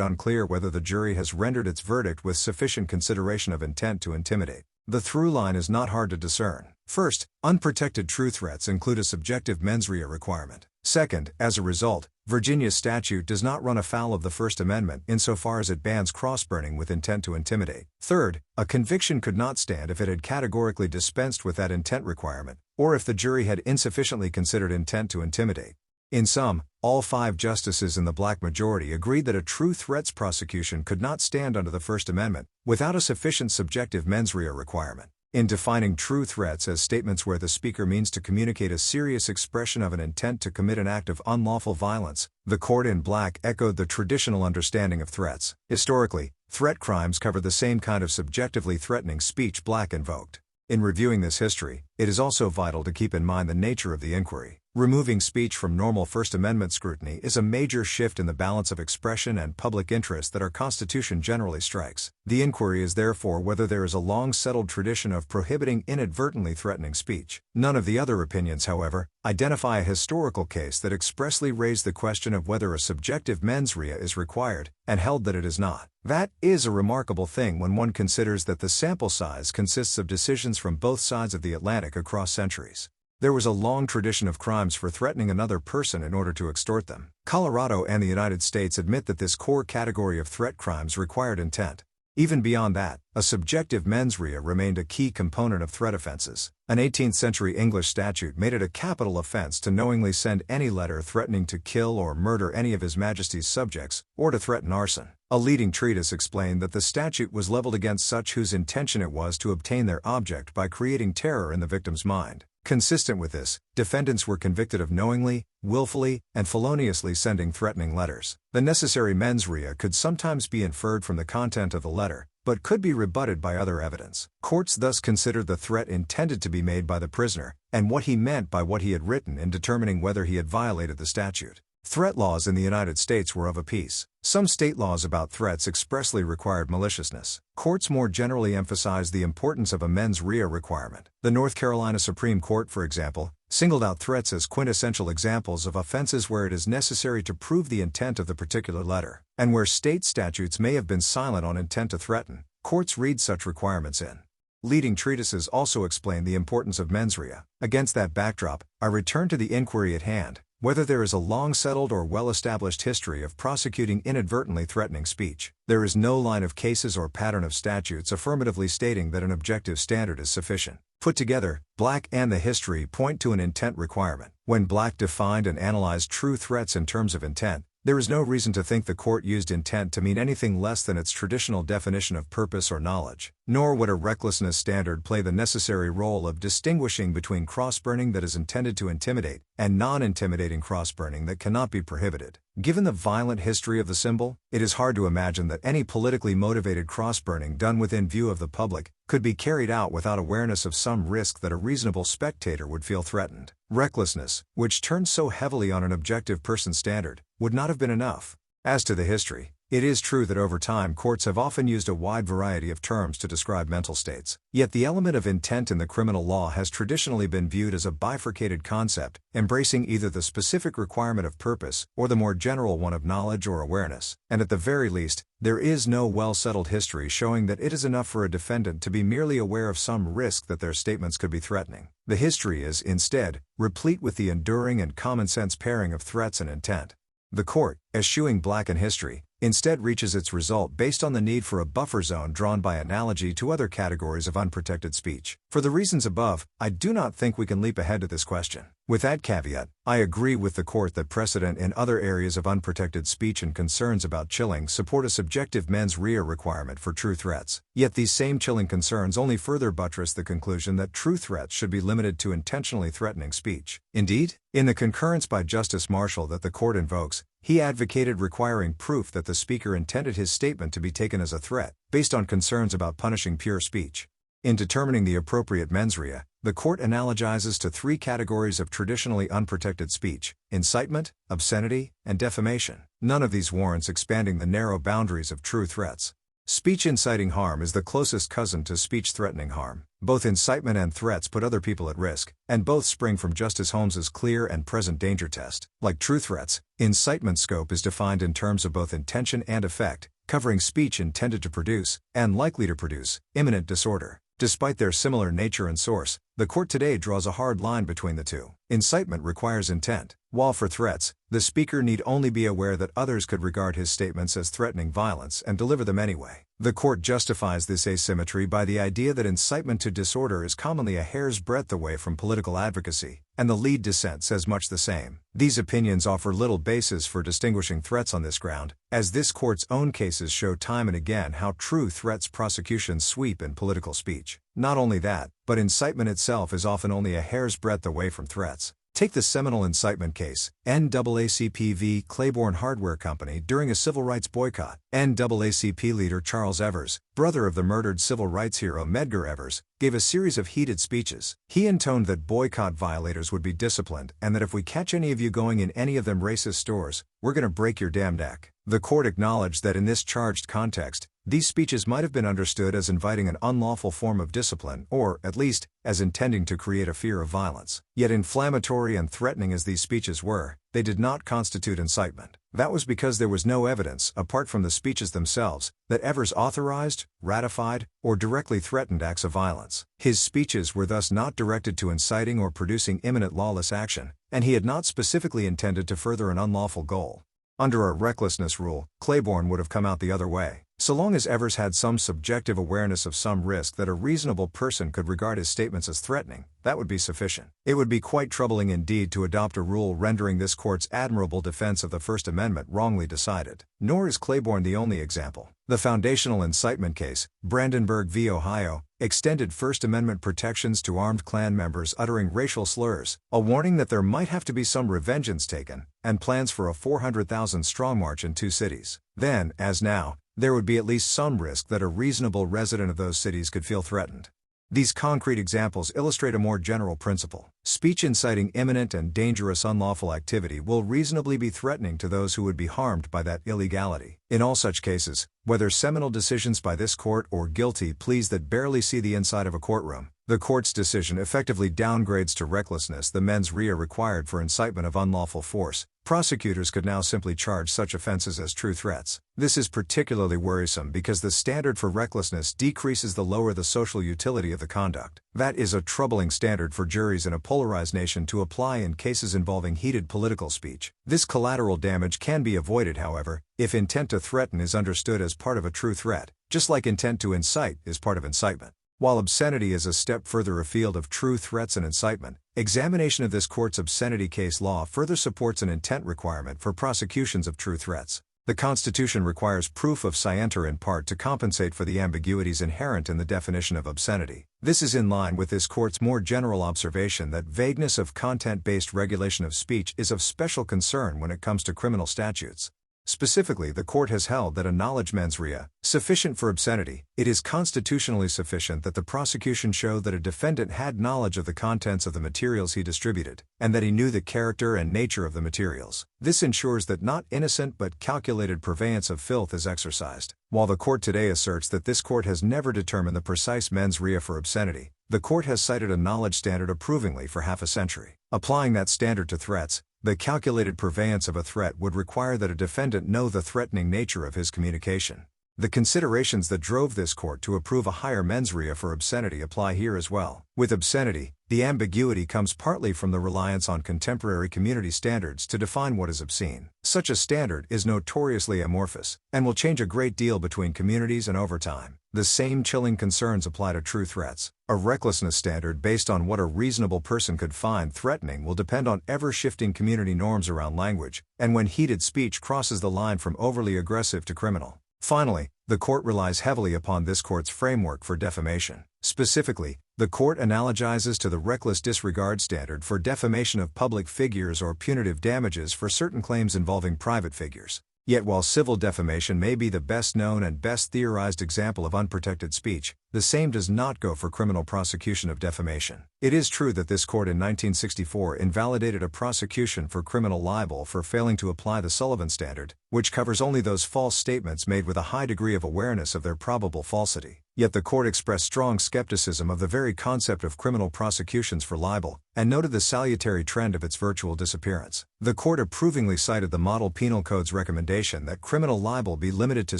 unclear whether the jury has rendered its verdict with sufficient consideration of intent to intimidate. The through line is not hard to discern. First, unprotected true threats include a subjective mens rea requirement. Second, as a result, Virginia's statute does not run afoul of the First Amendment insofar as it bans cross-burning with intent to intimidate. Third, a conviction could not stand if it had categorically dispensed with that intent requirement, or if the jury had insufficiently considered intent to intimidate. In sum, all 5 justices in the black majority agreed that a true threats prosecution could not stand under the First Amendment without a sufficient subjective mens rea requirement. In defining true threats as statements where the speaker means to communicate a serious expression of an intent to commit an act of unlawful violence, the court in black echoed the traditional understanding of threats. Historically, threat crimes covered the same kind of subjectively threatening speech black invoked. In reviewing this history, it is also vital to keep in mind the nature of the inquiry. Removing speech from normal First Amendment scrutiny is a major shift in the balance of expression and public interest that our Constitution generally strikes. The inquiry is therefore whether there is a long-settled tradition of prohibiting inadvertently threatening speech. None of the other opinions, however, identify a historical case that expressly raised the question of whether a subjective mens rea is required, and held that it is not. That is a remarkable thing when one considers that the sample size consists of decisions from both sides of the Atlantic across centuries. There was a long tradition of crimes for threatening another person in order to extort them. Colorado and the United States admit that this core category of threat crimes required intent. Even beyond that, a subjective mens rea remained a key component of threat offenses. An 18th-century English statute made it a capital offense to knowingly send any letter threatening to kill or murder any of His Majesty's subjects, or to threaten arson. A leading treatise explained that the statute was leveled against such whose intention it was to obtain their object by creating terror in the victim's mind. Consistent with this, defendants were convicted of knowingly, willfully, and feloniously sending threatening letters. The necessary mens rea could sometimes be inferred from the content of the letter, but could be rebutted by other evidence. Courts thus considered the threat intended to be made by the prisoner, and what he meant by what he had written in determining whether he had violated the statute. Threat laws in the United States were of a piece. Some state laws about threats expressly required maliciousness. Courts more generally emphasized the importance of a mens rea requirement. The North Carolina Supreme Court, for example, singled out threats as quintessential examples of offenses where it is necessary to prove the intent of the particular letter, and where state statutes may have been silent on intent to threaten. Courts read such requirements in. Leading treatises also explain the importance of mens rea. Against that backdrop, I return to the inquiry at hand. Whether there is a long-settled or well-established history of prosecuting inadvertently threatening speech, there is no line of cases or pattern of statutes affirmatively stating that an objective standard is sufficient. Put together, Black and the history point to an intent requirement. When Black defined and analyzed true threats in terms of intent, there is no reason to think the court used intent to mean anything less than its traditional definition of purpose or knowledge. Nor would a recklessness standard play the necessary role of distinguishing between cross-burning that is intended to intimidate and non-intimidating cross-burning that cannot be prohibited. Given the violent history of the symbol, it is hard to imagine that any politically motivated cross-burning done within view of the public could be carried out without awareness of some risk that a reasonable spectator would feel threatened. Recklessness, which turned so heavily on an objective person standard, would not have been enough. As to the history, It is true that over time courts have often used a wide variety of terms to describe mental states, yet the element of intent in the criminal law has traditionally been viewed as a bifurcated concept, embracing either the specific requirement of purpose or the more general one of knowledge or awareness, and at the very least, there is no well-settled history showing that it is enough for a defendant to be merely aware of some risk that their statements could be threatening. The history is, instead, replete with the enduring and common-sense pairing of threats and intent. The court, eschewing black in history, instead reaches its result based on the need for a buffer zone drawn by analogy to other categories of unprotected speech. For the reasons above, I do not think we can leap ahead to this question. With that caveat, I agree with the court that precedent in other areas of unprotected speech and concerns about chilling support a subjective mens rea requirement for true threats. Yet these same chilling concerns only further buttress the conclusion that true threats should be limited to intentionally threatening speech. Indeed, in the concurrence by Justice Marshall that the court invokes, he advocated requiring proof that the speaker intended his statement to be taken as a threat, based on concerns about punishing pure speech. In determining the appropriate mens rea, the court analogizes to three categories of traditionally unprotected speech: incitement, obscenity, and defamation. None of these warrants expanding the narrow boundaries of true threats. Speech inciting harm is the closest cousin to speech threatening harm. Both incitement and threats put other people at risk, and both spring from Justice Holmes's clear and present danger test. Like true threats, incitement scope is defined in terms of both intention and effect, covering speech intended to produce, and likely to produce, imminent disorder. Despite their similar nature and source, the court today draws a hard line between the two. Incitement requires intent, while for threats, the speaker need only be aware that others could regard his statements as threatening violence and deliver them anyway. The court justifies this asymmetry by the idea that incitement to disorder is commonly a hair's breadth away from political advocacy, and the lead dissent says much the same. These opinions offer little basis for distinguishing threats on this ground, as this court's own cases show time and again how true threats prosecutions sweep in political speech. Not only that, but incitement itself is often only a hair's breadth away from threats. Take the seminal incitement case, NAACP v. Claiborne Hardware Company during a civil rights boycott. NAACP leader Charles Evers, brother of the murdered civil rights hero Medgar Evers, gave a series of heated speeches. He intoned that boycott violators would be disciplined and that if we catch any of you going in any of them racist stores, we're gonna break your damn neck. The court acknowledged that in this charged context, these speeches might have been understood as inviting an unlawful form of discipline or, at least, as intending to create a fear of violence. Yet inflammatory and threatening as these speeches were, they did not constitute incitement. That was because there was no evidence, apart from the speeches themselves, that Evers authorized, ratified, or directly threatened acts of violence. His speeches were thus not directed to inciting or producing imminent lawless action, and he had not specifically intended to further an unlawful goal. Under a recklessness rule, Claiborne would have come out the other way. So long as Evers had some subjective awareness of some risk that a reasonable person could regard his statements as threatening, that would be sufficient. It would be quite troubling indeed to adopt a rule rendering this court's admirable defense of the First Amendment wrongly decided. Nor is Claiborne the only example. The foundational incitement case, Brandenburg v. Ohio, extended First Amendment protections to armed Klan members uttering racial slurs, a warning that there might have to be some revengeance taken, and plans for a 400,000-strong march in 2 cities. Then, as now, there would be at least some risk that a reasonable resident of those cities could feel threatened. These concrete examples illustrate a more general principle. Speech inciting imminent and dangerous unlawful activity will reasonably be threatening to those who would be harmed by that illegality. In all such cases, whether seminal decisions by this court or guilty pleas that barely see the inside of a courtroom, the court's decision effectively downgrades to recklessness the mens rea required for incitement of unlawful force. Prosecutors could now simply charge such offenses as true threats. This is particularly worrisome because the standard for recklessness decreases the lower the social utility of the conduct. That is a troubling standard for juries in a polarized nation to apply in cases involving heated political speech. This collateral damage can be avoided, however, if intent to threaten is understood as part of a true threat, just like intent to incite is part of incitement. While obscenity is a step further afield of true threats and incitement, examination of this court's obscenity case law further supports an intent requirement for prosecutions of true threats. The Constitution requires proof of scienter in part to compensate for the ambiguities inherent in the definition of obscenity. This is in line with this court's more general observation that vagueness of content-based regulation of speech is of special concern when it comes to criminal statutes. Specifically, the court has held that a knowledge mens rea, sufficient for obscenity, it is constitutionally sufficient that the prosecution show that a defendant had knowledge of the contents of the materials he distributed, and that he knew the character and nature of the materials. This ensures that not innocent but calculated purveyance of filth is exercised. While the court today asserts that this court has never determined the precise mens rea for obscenity, the court has cited a knowledge standard approvingly for half a century. Applying that standard to threats, the calculated purveyance of a threat would require that a defendant know the threatening nature of his communication. The considerations that drove this court to approve a higher mens rea for obscenity apply here as well. With obscenity, the ambiguity comes partly from the reliance on contemporary community standards to define what is obscene. Such a standard is notoriously amorphous, and will change a great deal between communities and over time. The same chilling concerns apply to true threats. A recklessness standard based on what a reasonable person could find threatening will depend on ever-shifting community norms around language, and when heated speech crosses the line from overly aggressive to criminal. Finally, the court relies heavily upon this court's framework for defamation. Specifically, the court analogizes to the reckless disregard standard for defamation of public figures or punitive damages for certain claims involving private figures. Yet while civil defamation may be the best known and best theorized example of unprotected speech, the same does not go for criminal prosecution of defamation. It is true that this court in 1964 invalidated a prosecution for criminal libel for failing to apply the Sullivan standard, which covers only those false statements made with a high degree of awareness of their probable falsity. Yet the court expressed strong skepticism of the very concept of criminal prosecutions for libel, and noted the salutary trend of its virtual disappearance. The court approvingly cited the Model Penal Code's recommendation that criminal libel be limited to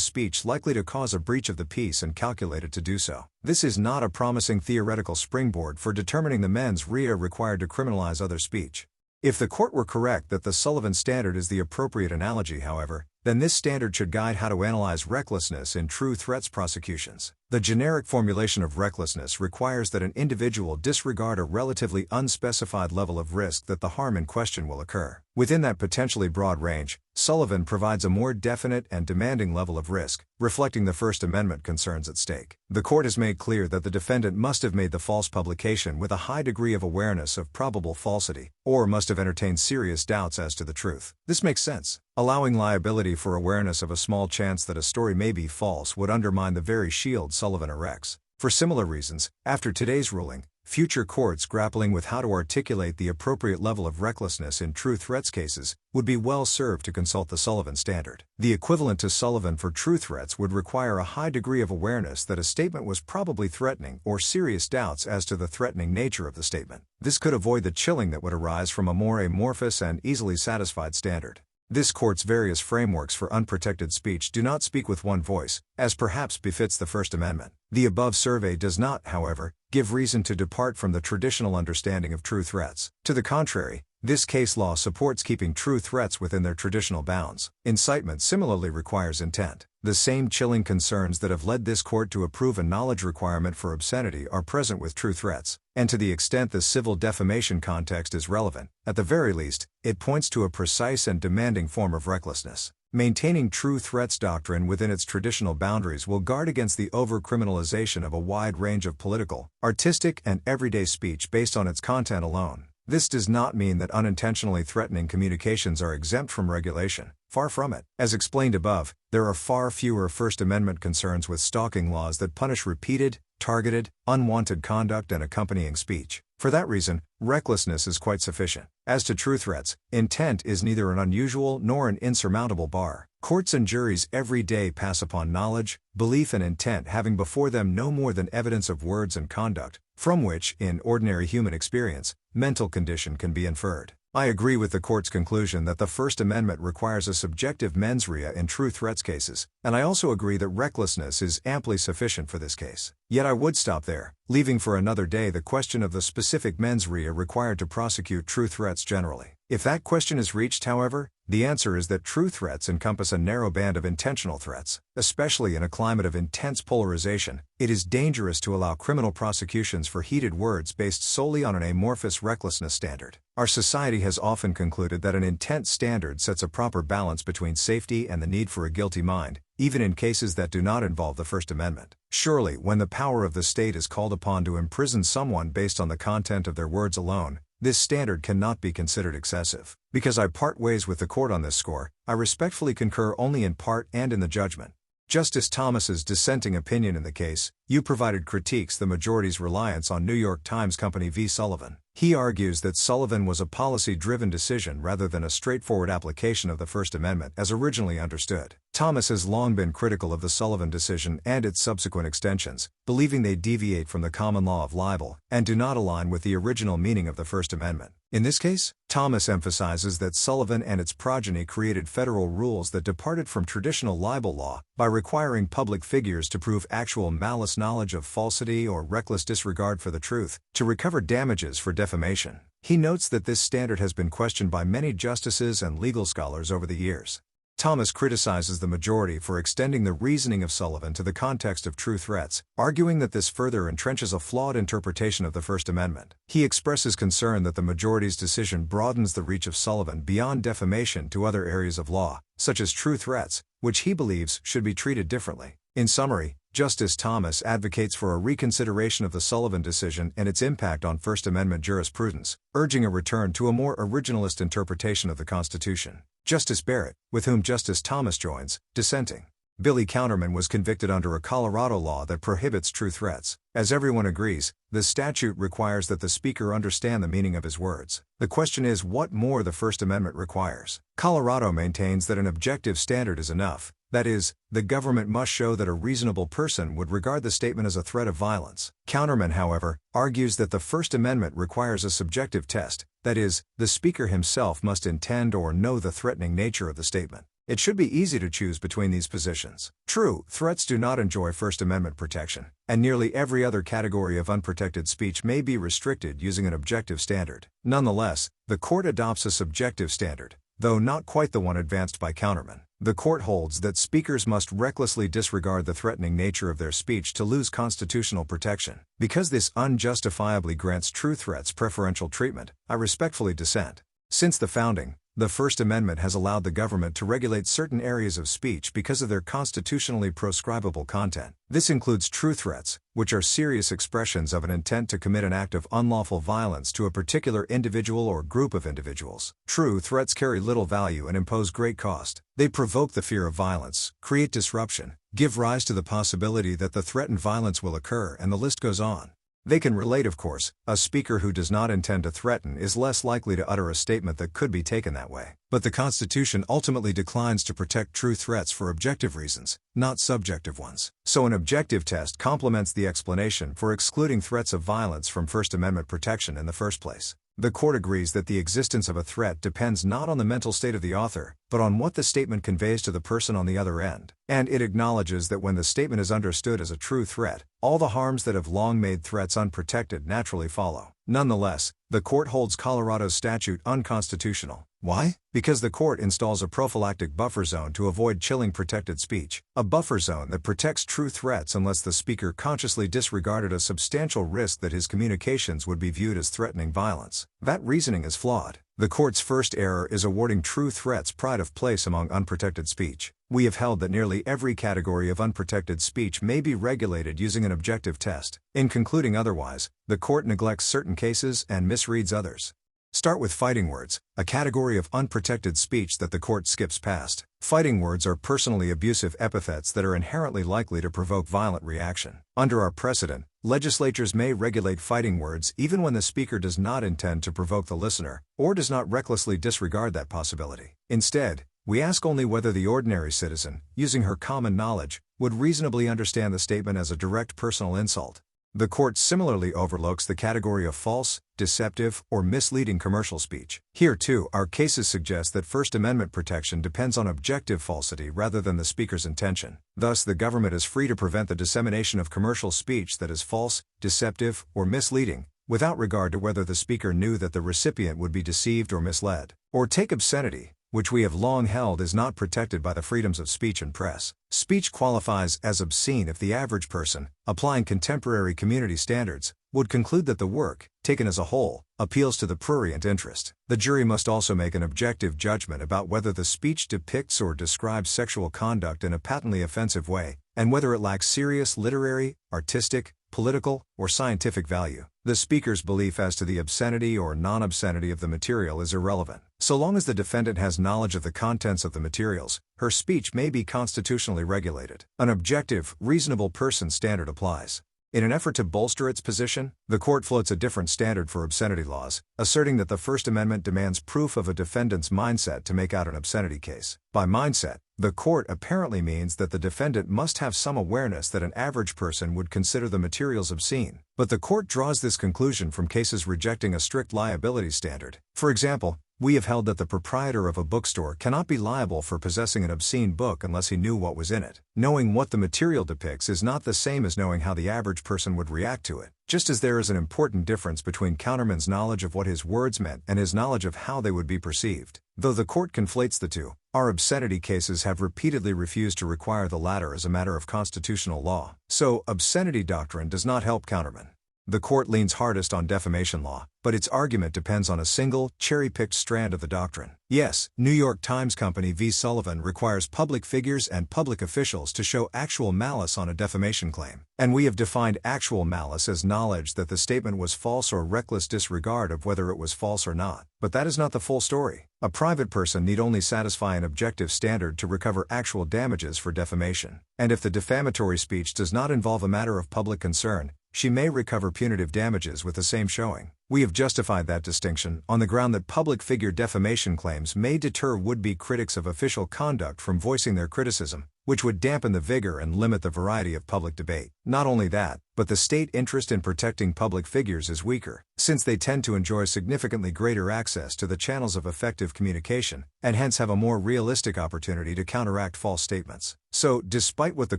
speech likely to cause a breach of the peace and calculated to do so. This is not a promising theoretical springboard for determining the mens rea required to criminalize other speech. If the court were correct that the Sullivan standard is the appropriate analogy, however, then this standard should guide how to analyze recklessness in true threats prosecutions. The generic formulation of recklessness requires that an individual disregard a relatively unspecified level of risk that the harm in question will occur. Within that potentially broad range, Sullivan provides a more definite and demanding level of risk, reflecting the First Amendment concerns at stake. The court has made clear that the defendant must have made the false publication with a high degree of awareness of probable falsity, or must have entertained serious doubts as to the truth. This makes sense. Allowing liability for awareness of a small chance that a story may be false would undermine the very shield Sullivan erects. For similar reasons, after today's ruling, future courts grappling with how to articulate the appropriate level of recklessness in true threats cases would be well served to consult the Sullivan standard. The equivalent to Sullivan for true threats would require a high degree of awareness that a statement was probably threatening or serious doubts as to the threatening nature of the statement. This could avoid the chilling that would arise from a more amorphous and easily satisfied standard. This court's various frameworks for unprotected speech do not speak with one voice, as perhaps befits the First Amendment. The above survey does not, however, give reason to depart from the traditional understanding of true threats. To the contrary, this case law supports keeping true threats within their traditional bounds. Incitement similarly requires intent. The same chilling concerns that have led this court to approve a knowledge requirement for obscenity are present with true threats, and to the extent the civil defamation context is relevant, at the very least, it points to a precise and demanding form of recklessness. Maintaining true threats doctrine within its traditional boundaries will guard against the over-criminalization of a wide range of political, artistic, and everyday speech based on its content alone. This does not mean that unintentionally threatening communications are exempt from regulation. Far from it. As explained above, there are far fewer First Amendment concerns with stalking laws that punish repeated, targeted, unwanted conduct and accompanying speech. For that reason, recklessness is quite sufficient. As to true threats, intent is neither an unusual nor an insurmountable bar. Courts and juries every day pass upon knowledge, belief and intent having before them no more than evidence of words and conduct, from which, in ordinary human experience, mental condition can be inferred. I agree with the court's conclusion that the First Amendment requires a subjective mens rea in true threats cases, and I also agree that recklessness is amply sufficient for this case. Yet I would stop there, leaving for another day the question of the specific mens rea required to prosecute true threats generally. If that question is reached, however, the answer is that true threats encompass a narrow band of intentional threats. Especially in a climate of intense polarization, it is dangerous to allow criminal prosecutions for heated words based solely on an amorphous recklessness standard. Our society has often concluded that an intent standard sets a proper balance between safety and the need for a guilty mind, even in cases that do not involve the First Amendment. Surely, when the power of the state is called upon to imprison someone based on the content of their words alone, this standard cannot be considered excessive. Because I part ways with the court on this score, I respectfully concur only in part and in the judgment. Justice Thomas's dissenting opinion in the case, you provided critiques the majority's reliance on New York Times Company v. Sullivan. He argues that Sullivan was a policy-driven decision rather than a straightforward application of the First Amendment as originally understood. Thomas has long been critical of the Sullivan decision and its subsequent extensions, believing they deviate from the common law of libel and do not align with the original meaning of the First Amendment. In this case, Thomas emphasizes that Sullivan and its progeny created federal rules that departed from traditional libel law by requiring public figures to prove actual malice knowledge of falsity or reckless disregard for the truth to recover damages for defamation. He notes that this standard has been questioned by many justices and legal scholars over the years. Thomas criticizes the majority for extending the reasoning of Sullivan to the context of true threats, arguing that this further entrenches a flawed interpretation of the First Amendment. He expresses concern that the majority's decision broadens the reach of Sullivan beyond defamation to other areas of law, such as true threats, which he believes should be treated differently. In summary, Justice Thomas advocates for a reconsideration of the Sullivan decision and its impact on First Amendment jurisprudence, urging a return to a more originalist interpretation of the Constitution. Justice Barrett, with whom Justice Thomas joins, dissenting. Billy Counterman was convicted under a Colorado law that prohibits true threats. As everyone agrees, the statute requires that the speaker understand the meaning of his words. The question is what more the First Amendment requires. Colorado maintains that an objective standard is enough. That is, the government must show that a reasonable person would regard the statement as a threat of violence. Counterman, however, argues that the First Amendment requires a subjective test. That is, the speaker himself must intend or know the threatening nature of the statement. It should be easy to choose between these positions. True, threats do not enjoy First Amendment protection, and nearly every other category of unprotected speech may be restricted using an objective standard. Nonetheless, the court adopts a subjective standard, though not quite the one advanced by Counterman. The court holds that speakers must recklessly disregard the threatening nature of their speech to lose constitutional protection. Because this unjustifiably grants true threats preferential treatment, I respectfully dissent. Since the founding, the First Amendment has allowed the government to regulate certain areas of speech because of their constitutionally proscribable content. This includes true threats, which are serious expressions of an intent to commit an act of unlawful violence to a particular individual or group of individuals. True threats carry little value and impose great cost. They provoke the fear of violence, create disruption, give rise to the possibility that the threatened violence will occur, and the list goes on. They can relate, of course. A speaker who does not intend to threaten is less likely to utter a statement that could be taken that way. But the Constitution ultimately declines to protect true threats for objective reasons, not subjective ones. So an objective test complements the explanation for excluding threats of violence from First Amendment protection in the first place. The court agrees that the existence of a threat depends not on the mental state of the author, but on what the statement conveys to the person on the other end. And it acknowledges that when the statement is understood as a true threat, all the harms that have long made threats unprotected naturally follow. Nonetheless, the court holds Colorado's statute unconstitutional. Why? Because the court installs a prophylactic buffer zone to avoid chilling protected speech, a buffer zone that protects true threats unless the speaker consciously disregarded a substantial risk that his communications would be viewed as threatening violence. That reasoning is flawed. The court's first error is awarding true threats pride of place among unprotected speech. We have held that nearly every category of unprotected speech may be regulated using an objective test. In concluding otherwise, the court neglects certain cases and misreads others. Start with fighting words, a category of unprotected speech that the court skips past. Fighting words are personally abusive epithets that are inherently likely to provoke violent reaction. Under our precedent, legislatures may regulate fighting words even when the speaker does not intend to provoke the listener, or does not recklessly disregard that possibility. Instead, we ask only whether the ordinary citizen, using her common knowledge, would reasonably understand the statement as a direct personal insult. The court similarly overlooks the category of false, deceptive, or misleading commercial speech. Here too, our cases suggest that First Amendment protection depends on objective falsity rather than the speaker's intention. Thus, the government is free to prevent the dissemination of commercial speech that is false, deceptive, or misleading, without regard to whether the speaker knew that the recipient would be deceived or misled. Or take obscenity, which we have long held is not protected by the freedoms of speech and press. Speech qualifies as obscene if the average person, applying contemporary community standards, would conclude that the work, taken as a whole, appeals to the prurient interest. The jury must also make an objective judgment about whether the speech depicts or describes sexual conduct in a patently offensive way, and whether it lacks serious literary, artistic, political, or scientific value. The speaker's belief as to the obscenity or non-obscenity of the material is irrelevant. So long as the defendant has knowledge of the contents of the materials, her speech may be constitutionally regulated. An objective, reasonable person standard applies. In an effort to bolster its position, the court floats a different standard for obscenity laws, asserting that the First Amendment demands proof of a defendant's mindset to make out an obscenity case. By mindset, the court apparently means that the defendant must have some awareness that an average person would consider the materials obscene. But the court draws this conclusion from cases rejecting a strict liability standard. For example, we have held that the proprietor of a bookstore cannot be liable for possessing an obscene book unless he knew what was in it. Knowing what the material depicts is not the same as knowing how the average person would react to it. Just as there is an important difference between Counterman's knowledge of what his words meant and his knowledge of how they would be perceived. Though the court conflates the two, our obscenity cases have repeatedly refused to require the latter as a matter of constitutional law. So, obscenity doctrine does not help Counterman. The court leans hardest on defamation law, but its argument depends on a single, cherry-picked strand of the doctrine. Yes, New York Times Company v. Sullivan requires public figures and public officials to show actual malice on a defamation claim. And we have defined actual malice as knowledge that the statement was false or reckless disregard of whether it was false or not. But that is not the full story. A private person need only satisfy an objective standard to recover actual damages for defamation. And if the defamatory speech does not involve a matter of public concern, she may recover punitive damages with the same showing. We have justified that distinction on the ground that public figure defamation claims may deter would-be critics of official conduct from voicing their criticism, which would dampen the vigor and limit the variety of public debate. Not only that, but the state interest in protecting public figures is weaker, since they tend to enjoy significantly greater access to the channels of effective communication, and hence have a more realistic opportunity to counteract false statements. So, despite what the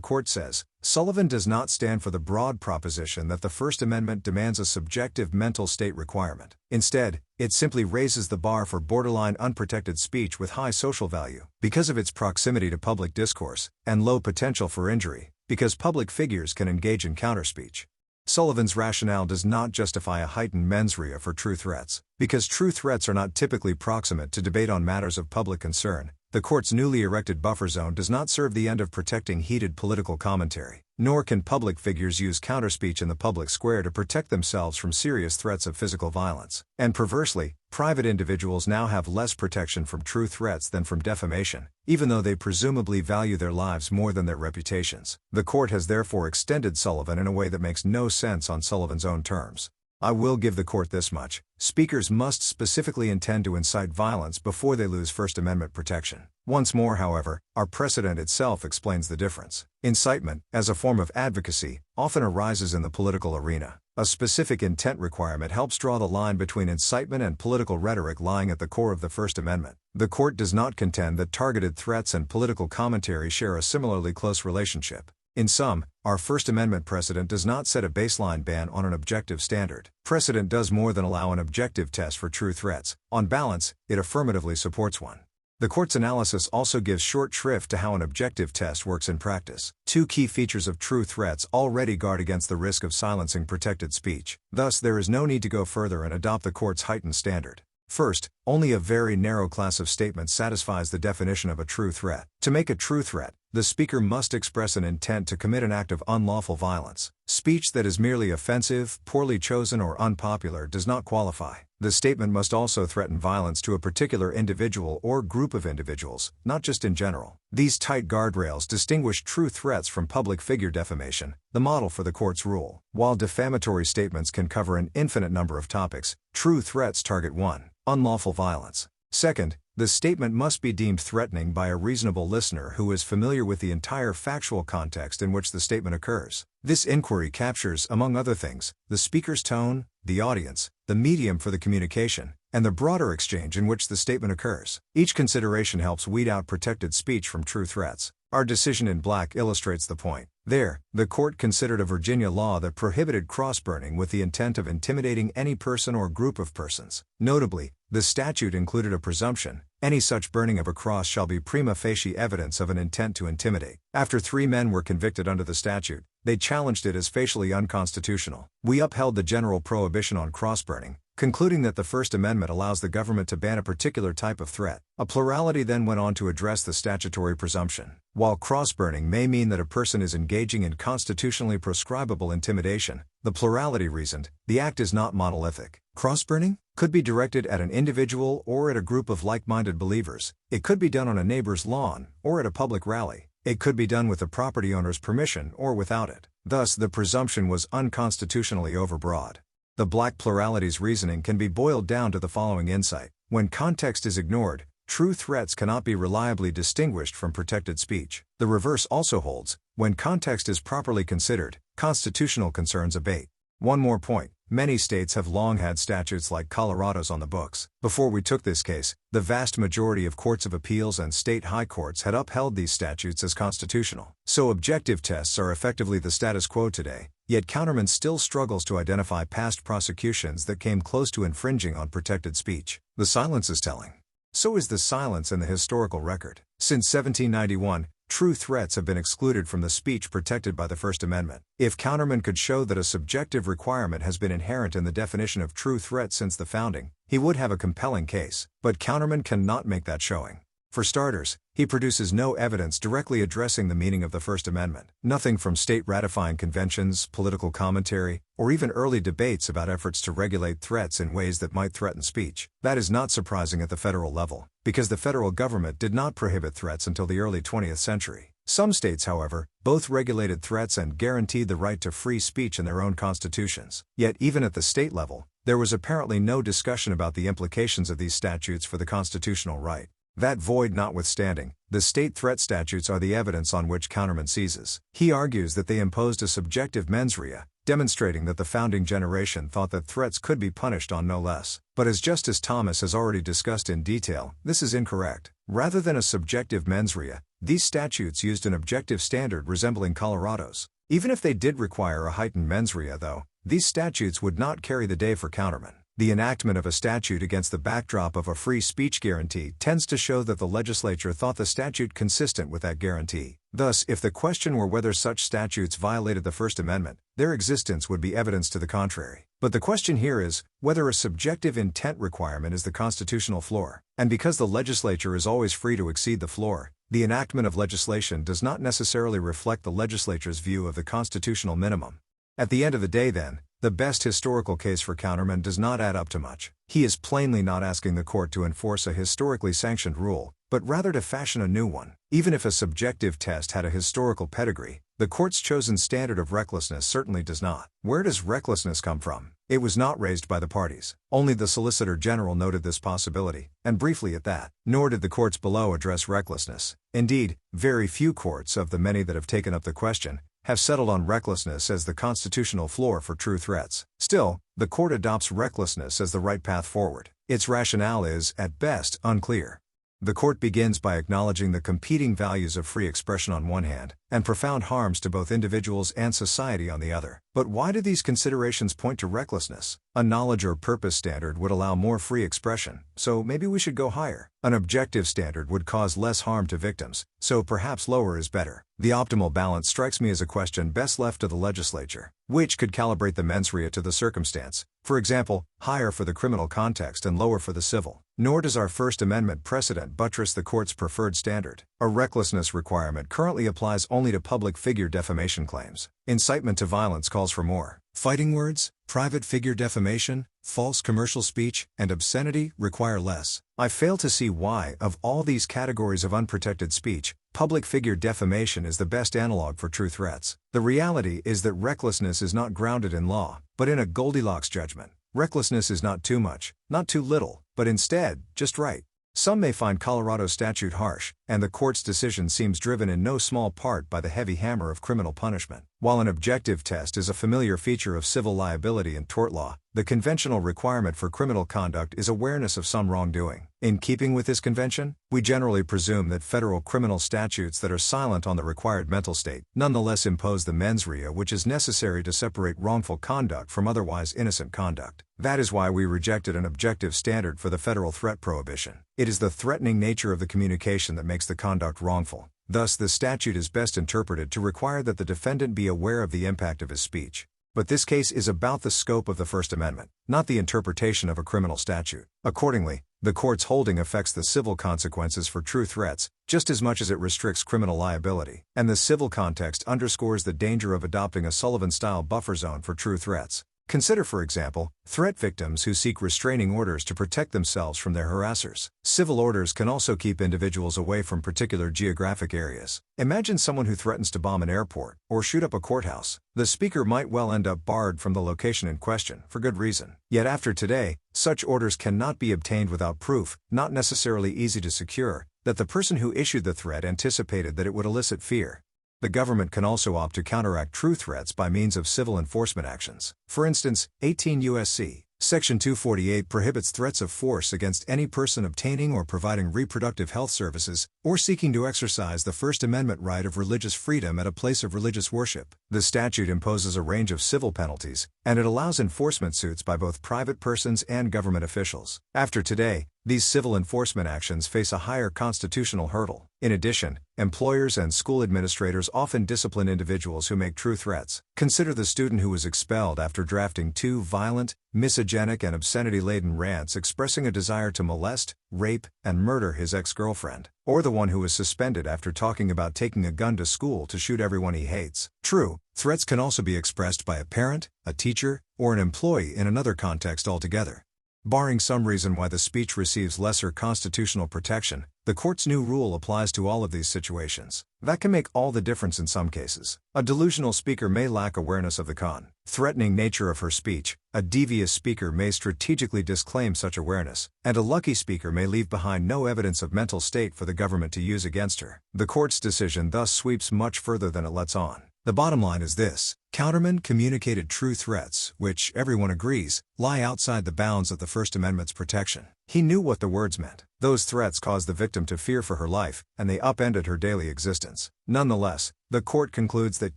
court says, Sullivan does not stand for the broad proposition that the First Amendment demands a subjective mental state requirement. Instead, it simply raises the bar for borderline unprotected speech with high social value, because of its proximity to public discourse, and low potential for injury, because public figures can engage in counterspeech. Sullivan's rationale does not justify a heightened mens rea for true threats. Because true threats are not typically proximate to debate on matters of public concern, the court's newly erected buffer zone does not serve the end of protecting heated political commentary, nor can public figures use counterspeech in the public square to protect themselves from serious threats of physical violence. And perversely, private individuals now have less protection from true threats than from defamation, even though they presumably value their lives more than their reputations. The court has therefore extended Sullivan in a way that makes no sense on Sullivan's own terms. I will give the court this much: speakers must specifically intend to incite violence before they lose First Amendment protection. Once more, however, our precedent itself explains the difference. Incitement, as a form of advocacy, often arises in the political arena. A specific intent requirement helps draw the line between incitement and political rhetoric lying at the core of the First Amendment. The court does not contend that targeted threats and political commentary share a similarly close relationship. In sum, our First Amendment precedent does not set a baseline ban on an objective standard. Precedent does more than allow an objective test for true threats. On balance, it affirmatively supports one. The court's analysis also gives short shrift to how an objective test works in practice. Two key features of true threats already guard against the risk of silencing protected speech. Thus, there is no need to go further and adopt the court's heightened standard. First, only a very narrow class of statements satisfies the definition of a true threat. To make a true threat, the speaker must express an intent to commit an act of unlawful violence. Speech that is merely offensive, poorly chosen, or unpopular does not qualify. The statement must also threaten violence to a particular individual or group of individuals, not just in general. These tight guardrails distinguish true threats from public figure defamation, the model for the court's rule. While defamatory statements can cover an infinite number of topics, true threats target one: unlawful violence. Second, the statement must be deemed threatening by a reasonable listener who is familiar with the entire factual context in which the statement occurs. This inquiry captures, among other things, the speaker's tone, the audience, the medium for the communication, and the broader exchange in which the statement occurs. Each consideration helps weed out protected speech from true threats. Our decision in Black illustrates the point. There, the court considered a Virginia law that prohibited cross-burning with the intent of intimidating any person or group of persons. Notably, the statute included a presumption: any such burning of a cross shall be prima facie evidence of an intent to intimidate. After 3 men were convicted under the statute, they challenged it as facially unconstitutional. We upheld the general prohibition on cross-burning, concluding that the First Amendment allows the government to ban a particular type of threat. A plurality then went on to address the statutory presumption. While cross-burning may mean that a person is engaging in constitutionally prescribable intimidation, the plurality reasoned, the act is not monolithic. Cross-burning could be directed at an individual or at a group of like-minded believers. It could be done on a neighbor's lawn or at a public rally. It could be done with the property owner's permission or without it. Thus, the presumption was unconstitutionally overbroad. The black plurality's reasoning can be boiled down to the following insight. When context is ignored, true threats cannot be reliably distinguished from protected speech. The reverse also holds. When context is properly considered, constitutional concerns abate. One more point. Many states have long had statutes like Colorado's on the books. Before we took this case, the vast majority of courts of appeals and state high courts had upheld these statutes as constitutional. So objective tests are effectively the status quo today, yet Counterman still struggles to identify past prosecutions that came close to infringing on protected speech. The silence is telling. So is the silence in the historical record. Since 1791, true threats have been excluded from the speech protected by the First Amendment. If Counterman could show that a subjective requirement has been inherent in the definition of true threat since the founding, he would have a compelling case. But Counterman cannot make that showing. For starters, he produces no evidence directly addressing the meaning of the First Amendment. Nothing from state ratifying conventions, political commentary, or even early debates about efforts to regulate threats in ways that might threaten speech. That is not surprising at the federal level, because the federal government did not prohibit threats until the early 20th century. Some states, however, both regulated threats and guaranteed the right to free speech in their own constitutions. Yet even at the state level, there was apparently no discussion about the implications of these statutes for the constitutional right. That void notwithstanding, the state threat statutes are the evidence on which Counterman seizes. He argues that they imposed a subjective mens rea, demonstrating that the founding generation thought that threats could be punished on no less. But as Justice Thomas has already discussed in detail, this is incorrect. Rather than a subjective mens rea, these statutes used an objective standard resembling Colorado's. Even if they did require a heightened mens rea, though, these statutes would not carry the day for Counterman. The enactment of a statute against the backdrop of a free speech guarantee tends to show that the legislature thought the statute consistent with that guarantee. Thus, if the question were whether such statutes violated the First Amendment, their existence would be evidence to the contrary. But the question here is whether a subjective intent requirement is the constitutional floor. And because the legislature is always free to exceed the floor, the enactment of legislation does not necessarily reflect the legislature's view of the constitutional minimum. At the end of the day, then, the best historical case for Counterman does not add up to much. He is plainly not asking the court to enforce a historically sanctioned rule, but rather to fashion a new one. Even if a subjective test had a historical pedigree, the court's chosen standard of recklessness certainly does not. Where does recklessness come from? It was not raised by the parties. Only the Solicitor General noted this possibility, and briefly at that. Nor did the courts below address recklessness. Indeed, very few courts of the many that have taken up the question have settled on recklessness as the constitutional floor for true threats. Still, the court adopts recklessness as the right path forward. Its rationale is, at best, unclear. The court begins by acknowledging the competing values of free expression on one hand, and profound harms to both individuals and society on the other. But why do these considerations point to recklessness? A knowledge or purpose standard would allow more free expression, so maybe we should go higher. An objective standard would cause less harm to victims, so perhaps lower is better. The optimal balance strikes me as a question best left to the legislature, which could calibrate the mens rea to the circumstance. For example, higher for the criminal context and lower for the civil. Nor does our First Amendment precedent buttress the court's preferred standard. A recklessness requirement currently applies only to public figure defamation claims. Incitement to violence calls for more. Fighting words, private figure defamation, false commercial speech, and obscenity require less. I fail to see why, of all these categories of unprotected speech, public figure defamation is the best analog for true threats. The reality is that recklessness is not grounded in law, but in a Goldilocks judgment. Recklessness is not too much, not too little, but instead, just right. Some may find Colorado's statute harsh, and the court's decision seems driven in no small part by the heavy hammer of criminal punishment. While an objective test is a familiar feature of civil liability and tort law, the conventional requirement for criminal conduct is awareness of some wrongdoing. In keeping with this convention, we generally presume that federal criminal statutes that are silent on the required mental state nonetheless impose the mens rea which is necessary to separate wrongful conduct from otherwise innocent conduct. That is why we rejected an objective standard for the federal threat prohibition. It is the threatening nature of the communication that makes the conduct wrongful. Thus, the statute is best interpreted to require that the defendant be aware of the impact of his speech. But this case is about the scope of the First Amendment, not the interpretation of a criminal statute. Accordingly, the court's holding affects the civil consequences for true threats, just as much as it restricts criminal liability. And the civil context underscores the danger of adopting a Sullivan-style buffer zone for true threats. Consider, for example, threat victims who seek restraining orders to protect themselves from their harassers. Civil orders can also keep individuals away from particular geographic areas. Imagine someone who threatens to bomb an airport or shoot up a courthouse. The speaker might well end up barred from the location in question, for good reason. Yet after today, such orders cannot be obtained without proof, not necessarily easy to secure, that the person who issued the threat anticipated that it would elicit fear. The government can also opt to counteract true threats by means of civil enforcement actions. For instance, 18 U.S.C. Section 248 prohibits threats of force against any person obtaining or providing reproductive health services, or seeking to exercise the First Amendment right of religious freedom at a place of religious worship. The statute imposes a range of civil penalties, and it allows enforcement suits by both private persons and government officials. After today, these civil enforcement actions face a higher constitutional hurdle. In addition, employers and school administrators often discipline individuals who make true threats. Consider the student who was expelled after drafting 2 violent, misogynist and obscenity-laden rants expressing a desire to molest, rape, and murder his ex-girlfriend. Or the one who was suspended after talking about taking a gun to school to shoot everyone he hates. True, threats can also be expressed by a parent, a teacher, or an employee in another context altogether. Barring some reason why the speech receives lesser constitutional protection, the court's new rule applies to all of these situations. That can make all the difference in some cases. A delusional speaker may lack awareness of the threatening nature of her speech, a devious speaker may strategically disclaim such awareness, and a lucky speaker may leave behind no evidence of mental state for the government to use against her. The court's decision thus sweeps much further than it lets on. The bottom line is this: Counterman communicated true threats, which, everyone agrees, lie outside the bounds of the First Amendment's protection. He knew what the words meant. Those threats caused the victim to fear for her life, and they upended her daily existence. Nonetheless, the court concludes that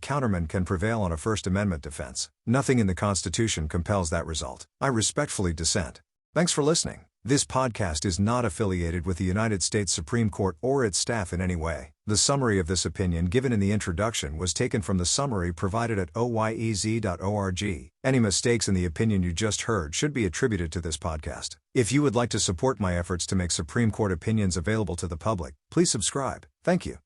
Counterman can prevail on a First Amendment defense. Nothing in the Constitution compels that result. I respectfully dissent. Thanks for listening. This podcast is not affiliated with the United States Supreme Court or its staff in any way. The summary of this opinion given in the introduction was taken from the summary provided at oyez.org. Any mistakes in the opinion you just heard should be attributed to this podcast. If you would like to support my efforts to make Supreme Court opinions available to the public, please subscribe. Thank you.